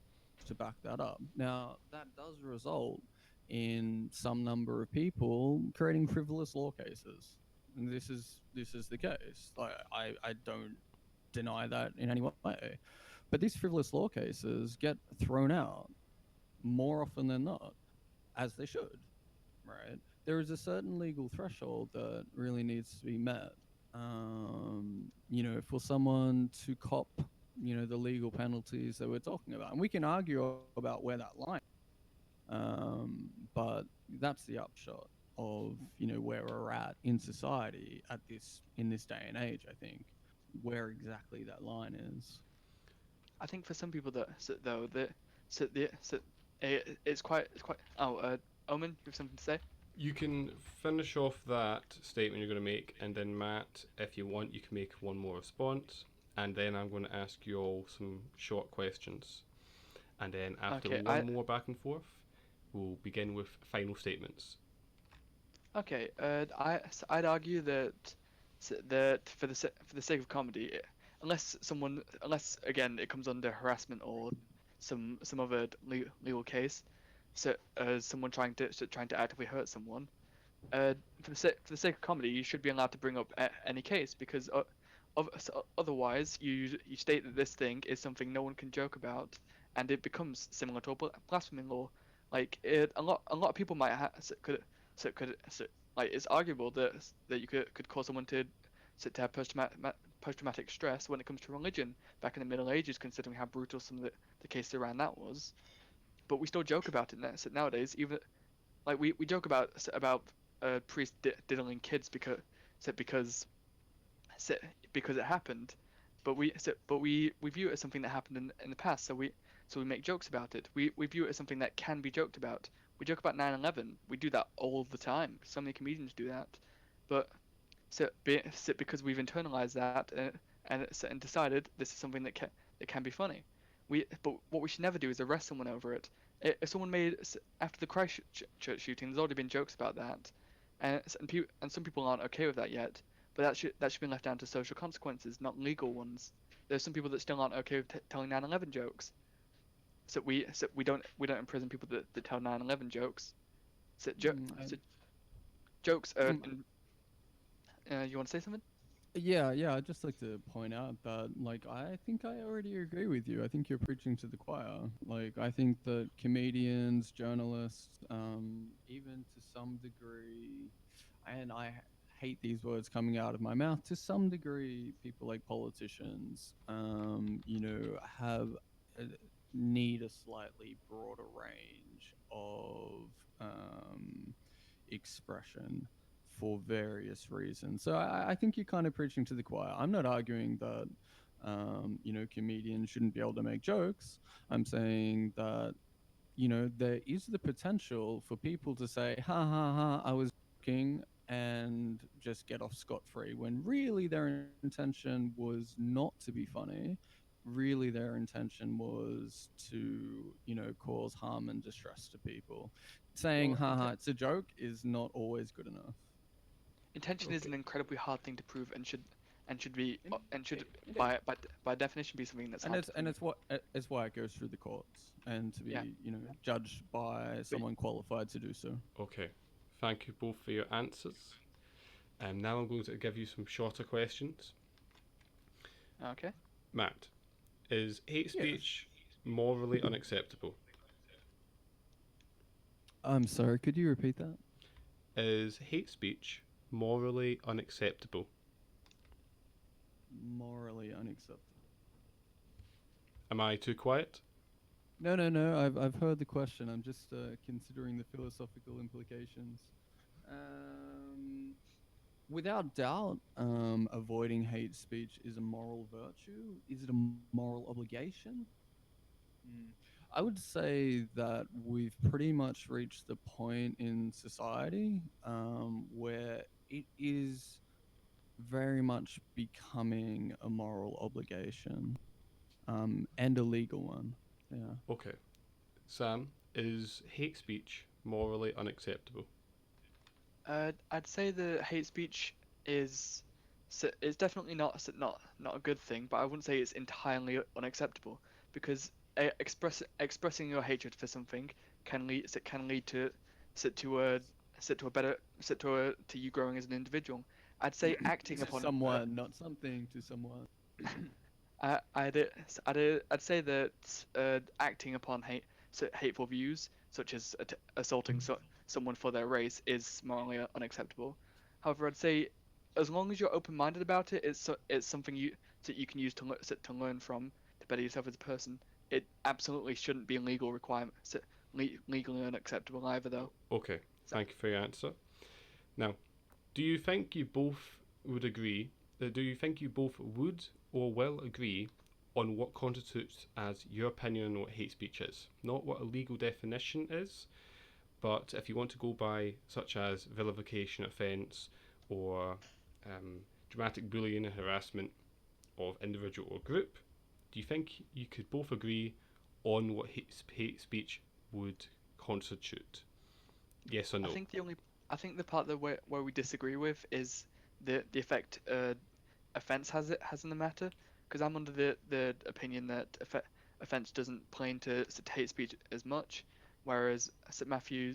to back that up. Now, that does result in some number of people creating frivolous law cases. And this is the case. Like I don't deny that in any way. But these frivolous law cases get thrown out more often than not, as they should, right? There is a certain legal threshold that really needs to be met. For someone to cop, the legal penalties that we're talking about, and we can argue about where that line. But that's the upshot of where we're at in society at this in this day and age. I think where exactly that line is. I think for some people that it's quite. Oh, Omen, you have something to say? You can finish off that statement you're going to make, and then Matt, if you want, you can make one more response, and then I'm going to ask you all some short questions. And then after Okay, one more back and forth, we'll begin with final statements. okay. I'd argue that for the sake of comedy, unless again it comes under harassment or some other legal case, so someone trying to actively hurt someone, for the sake of comedy, you should be allowed to bring up any case because otherwise you state that this thing is something no one can joke about, and it becomes similar to a blasphemy law. Like a lot of people might like it's arguable that you could cause someone to have post-traumatic stress when it comes to religion back in the Middle Ages, considering how brutal some of the cases around that was. But we still joke about it nowadays, even like we joke about priests diddling kids because so, because it happened, but we view it as something that happened in the past. So we make jokes about it. We view it as something that can be joked about. We joke about 9/11. We do that all the time. So many comedians do that, but because we've internalized that and decided this is something that can be funny. But what we should never do is arrest someone over it. If someone made after the Christchurch shooting, there's already been jokes about that, and some people aren't okay with that yet. But that should be left down to social consequences, not legal ones. There's some people that still aren't okay with telling 9/11 jokes. So we don't imprison people that tell 9/11 jokes. So, And, so jokes are. um, You want to say something? yeah, I'd just like to point out that, like, I think I already agree with you. I think you're preaching to the choir. Like, I think that comedians, journalists, even to some degree, and hate these words coming out of my mouth, to some degree, people like politicians, have uh, need a slightly broader range of expression for various reasons. So I think you're kind of preaching to the choir. I'm not arguing that comedians shouldn't be able to make jokes. I'm saying that there is the potential for people to say, ha ha ha, I was joking, and just get off scot free when really their intention was not to be funny. Really, their intention was to, cause harm and distress to people. Saying, Well, ha ha, it's a joke is not always good enough. intention is Okay. an incredibly hard thing to prove and should be and should It is. by definition be something that's And hard to it's prove. it's why it goes through the courts and to Yeah, be judged by but someone qualified to do so. Okay. Thank you both for your answers. Now I'm going to give you some shorter questions. okay. Matt, is hate Yes. speech morally unacceptable? I'm sorry, could you repeat that? Is hate speech morally unacceptable? Morally unacceptable. Am I too quiet? No, no, no. I've heard the question. I'm just considering the philosophical implications. Um, Without doubt, avoiding hate speech is a moral virtue. Is it a moral obligation? Mm. I would say that we've pretty much reached the point in society where it is very much becoming a moral obligation, and a legal one. Yeah. Okay. Sam, is hate speech morally unacceptable? I'd say the hate speech is it's definitely not a good thing, but I wouldn't say it's entirely unacceptable because expressing your hatred for something can lead to to a to you growing as an individual. I'd say acting To upon someone, not something, to someone. I'd say that acting upon hateful views, such as assaulting someone for their race, is morally unacceptable. However, I'd say as long as you're open-minded about it, it's something that you can use to learn from to better yourself as a person. It absolutely shouldn't be a legal requirement, legally unacceptable either, though. Okay, So, thank you for your answer. Now, do you think you both would agree? Do you think you both would or will agree on what constitutes as your opinion on what hate speech is? Not what a legal definition is, but if you want to go by such as vilification offence or dramatic bullying and harassment of individual or group, do you think you could both agree on what hate speech would constitute? Yes or I no? think the only I think the part that where we disagree with is the effect offense has in the matter, because I'm under the opinion that offense doesn't play into hate speech as much, whereas Matthew,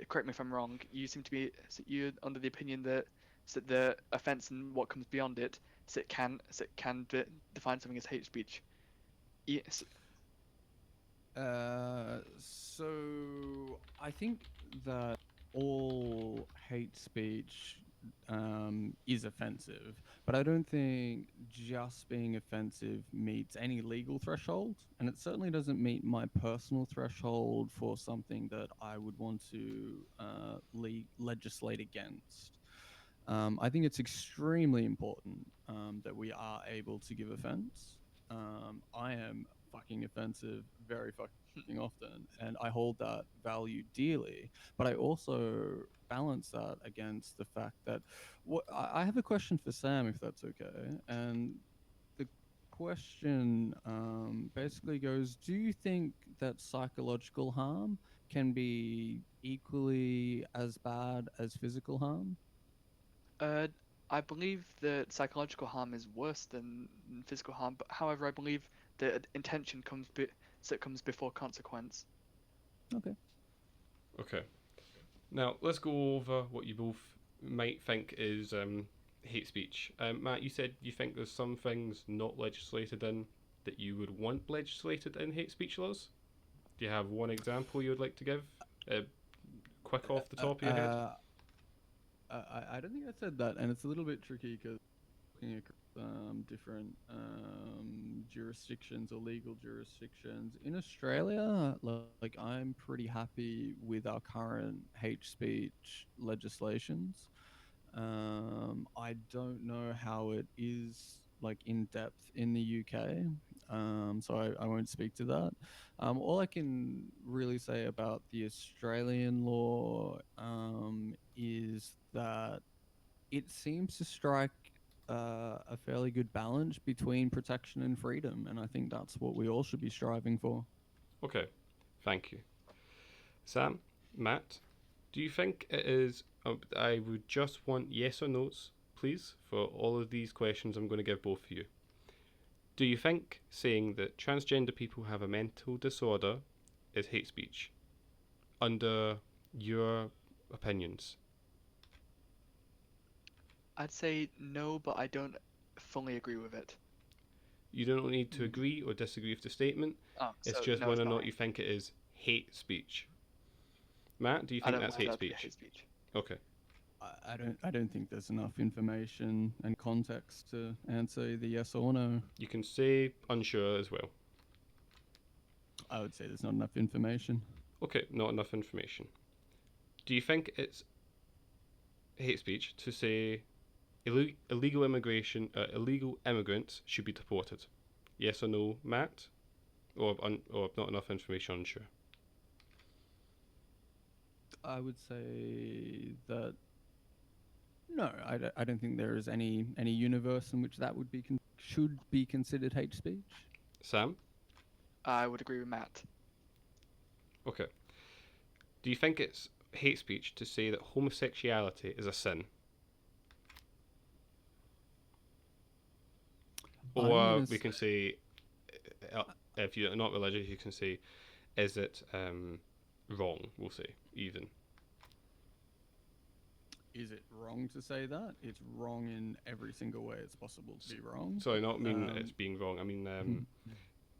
correct me if I'm wrong, you seem to be you're under the opinion that the offense and what comes beyond it can define something as hate speech. Yes. So I think that all hate speech is offensive, but I don't think just being offensive meets any legal threshold, and it certainly doesn't meet my personal threshold for something that I would want to legislate against. I think it's extremely important that we are able to give offense. I am fucking offensive very fucking often, and I hold that value dearly. But I also balance that against the fact that I have a question for Sam, if that's okay. And the question basically goes: do you think that psychological harm can be equally as bad as physical harm? Uh, I believe that psychological harm is worse than physical harm, but however, I believe that intention comes before consequence. Okay. Okay. Now, let's go over what you both might think is hate speech. Matt, you said you think there's some things not legislated in that you would want legislated in hate speech laws. Do you have one example you would like to give? Uh, Quick off the Uh, top of your head? uh, I don't think I said that, and it's a little bit tricky because looking at different jurisdictions or legal jurisdictions in Australia, like I'm pretty happy with our current hate speech legislations. I don't know how it is like in depth in the UK, so I won't speak to that. All I can really say about the Australian law is that it seems to strike a fairly good balance between protection and freedom, and I think that's what we all should be striving for. Okay, thank you. Sam, Matt, do you think it is? I would just want yes or no's, please, for all of these questions I'm going to give both of you. Do you think saying that transgender people have a mental disorder is hate speech? Under your opinions. I'd say no, but I don't fully agree with it. You don't need to Mm. agree or disagree with the statement. Oh, It's so just no, whether it's or not not hate you speech. think it is hate speech. Matt, do you I think don't that's consider hate that to be speech? hate speech. Okay. I don't think there's enough information and context to answer either yes or no. You can say unsure as well. I would say there's not enough information. Okay, not enough information. Do you think it's hate speech to say illegal immigrants should be deported? Yes or no, Matt? Or not enough information, unsure. I would say that no, I don't think there is any universe in which that would be should be considered hate speech. Sam? I would agree with Matt. Okay. Do you think it's hate speech to say that homosexuality is a sin? I'm Or gonna we say, can say, if you're not religious, you can say, is it wrong? We'll say, even. is it wrong to say that? It's wrong in every single way it's possible to be wrong. Sorry, not mean it's Um, being wrong. I mean,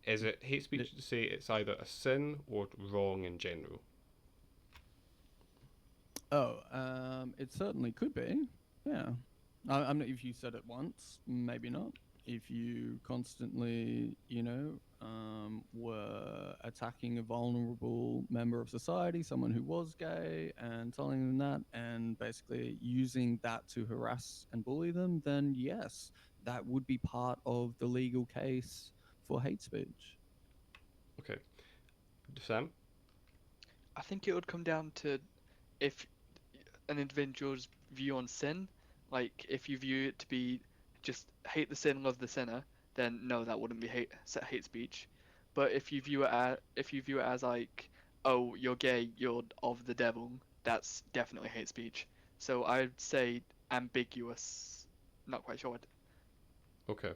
is it hate it, speech to say it's either a sin or wrong in general? it certainly could be. Yeah, I'm not. If you said it once, maybe not. If you constantly, were attacking a vulnerable member of society, someone who was gay, and telling them that, and basically using that to harass and bully them, then yes, that would be part of the legal case for hate speech. Okay. Sam? I think it would come down to if an individual's view on sin, like if you view it to be just hate the sin, love the sinner, then no, that wouldn't be hate speech. But if you view it as like, oh, you're gay, you're of the devil, that's definitely hate speech. So I'd say ambiguous. Not quite sure what. Okay.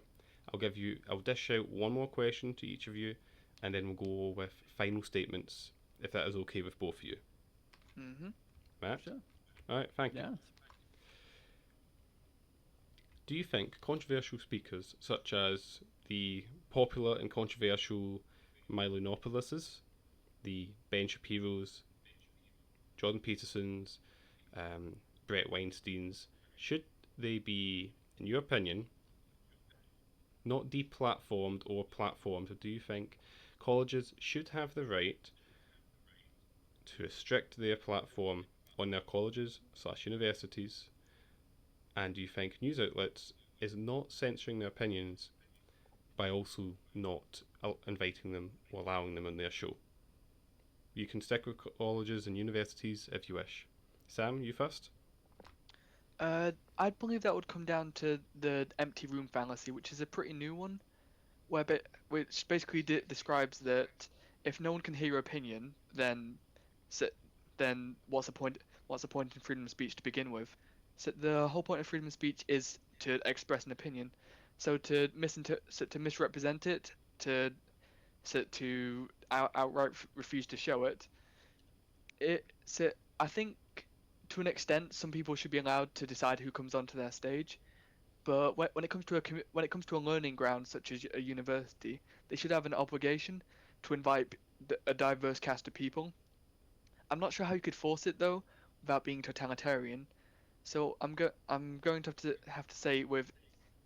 I'll dish out one more question to each of you, and then we'll go with final statements, if that is okay with both of you. Mm-hmm. Matt? Sure. Alright, thank you. Yeah. Do you think controversial speakers, such as the popular and controversial Milonopoulos, the Ben Shapiro's, Jordan Peterson's, Brett Weinstein's, should they be, in your opinion, not deplatformed or platformed, or do you think colleges should have the right to restrict their platform on their colleges slash universities? And do you think news outlets is not censoring their opinions by also not inviting them or allowing them on their show? You can stick with colleges and universities if you wish. Sam, you first? I believe that would come down to the empty room fallacy, which is a pretty new one, which basically describes that if no one can hear your opinion, then so, then what's the point? What's the point in freedom of speech to begin with? So the whole point of freedom of speech is to express an opinion. So to misrepresent it, to outright refuse to show it, I think to an extent, some people should be allowed to decide who comes onto their stage. But when it comes to when it comes to a learning ground such as a university, they should have an obligation to invite a diverse cast of people. I'm not sure how you could force it though, without being totalitarian. So I'm going to have to say with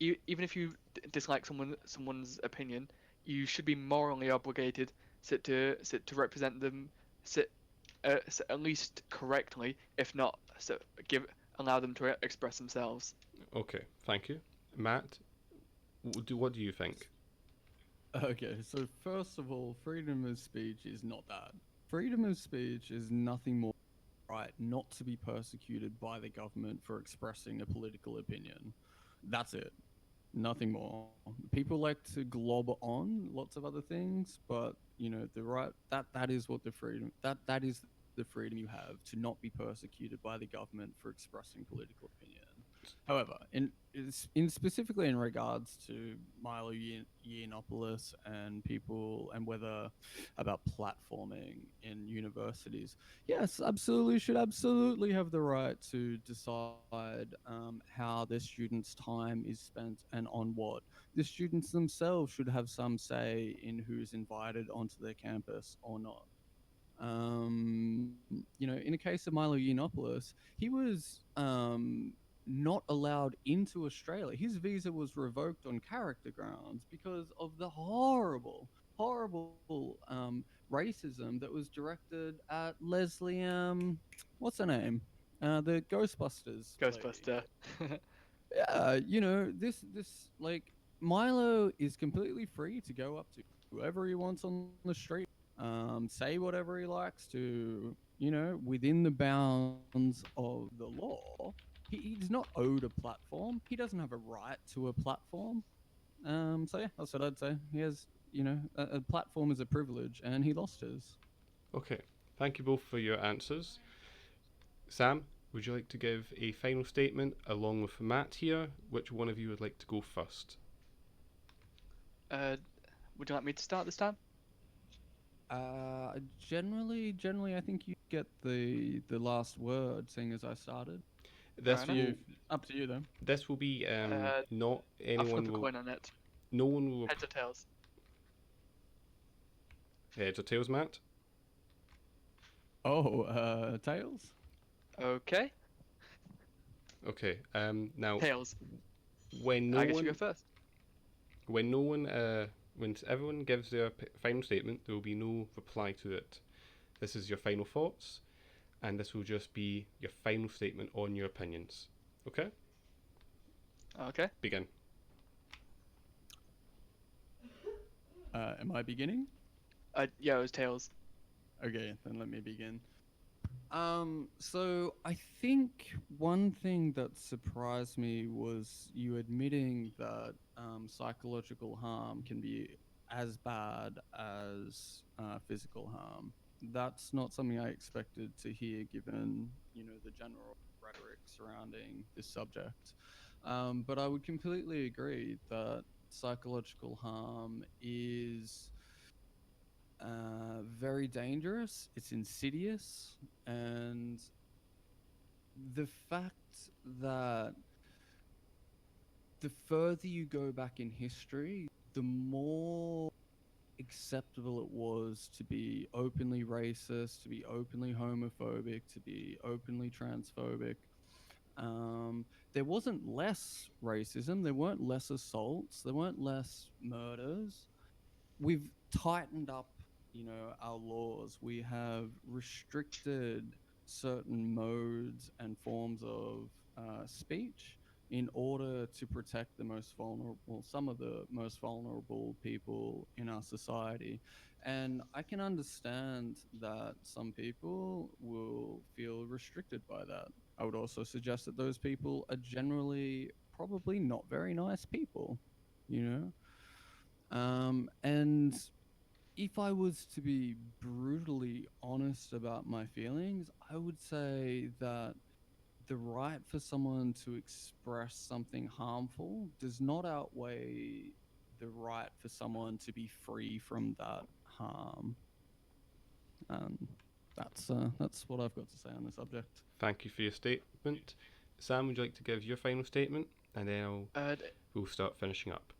even if you dislike someone's opinion, you should be morally obligated sit to represent them, sit at least correctly, if not give allow them to express themselves. Okay, thank you. Matt, what do you think? Okay, so first of all, freedom of speech is not that. Freedom of speech is nothing more right not to be persecuted by the government for expressing a political opinion. That's it. Nothing more. People like to glob on lots of other things, but the right that is what the freedom that is the freedom you have to not be persecuted by the government for expressing political opinion. However, in specifically in regards to Milo Yiannopoulos and people and whether about platforming in universities, yes, absolutely should absolutely have the right to decide how their students' time is spent and on what. The students themselves should have some say in who's invited onto their campus or not. In the case of Milo Yiannopoulos, he was not allowed into Australia. His visa was revoked on character grounds because of the horrible racism that was directed at Leslie. What's her name? The Ghostbusters lady. Ghostbuster. Yeah, this like Milo is completely free to go up to whoever he wants on the street, say whatever he likes to, within the bounds of the law. He's not owed a platform. He doesn't have a right to a platform. So yeah, that's what I'd say. He has, a platform is a privilege, and he lost his. Okay, thank you both for your answers. Sam, would you like to give a final statement along with Matt here? Which one of you would like to go first? uh, would you like me to start this time? Generally, I think you get the last word, seeing as I started. Fair This Up to enough. will you. Up to you, though. this will be Uh, not I'll flip anyone a will coin on it. no one will Heads or tails? heads or tails, Matt. Oh, tails. Okay. Okay. Now Tails. when no I guess you go one first. when no one when everyone gives their final statement, there will be no reply to it. This is your final thoughts, and this will just be your final statement on your opinions. Okay? Okay. Begin. Am I beginning? Yeah, it was tails. Okay, then let me begin. So I think one thing that surprised me was you admitting that psychological harm can be as bad as physical harm. That's not something I expected to hear, given the general rhetoric surrounding this subject. But I would completely agree that psychological harm is very dangerous. It's insidious, and the fact that the further you go back in history, the more acceptable it was to be openly racist, to be openly homophobic, to be openly transphobic. There wasn't less racism, there weren't less assaults, there weren't less murders. We've tightened up, our laws. We have restricted certain modes and forms of speech in order to protect the most vulnerable, some of the most vulnerable people in our society. And I can understand that some people will feel restricted by that. I would also suggest that those people are generally probably not very nice people, you know? And if I was to be brutally honest about my feelings, I would say that the right for someone to express something harmful does not outweigh the right for someone to be free from that harm. Um, That's what I've got to say on the subject. Thank you for your statement. Sam, would you like to give your final statement? And then Uh, we'll start finishing up.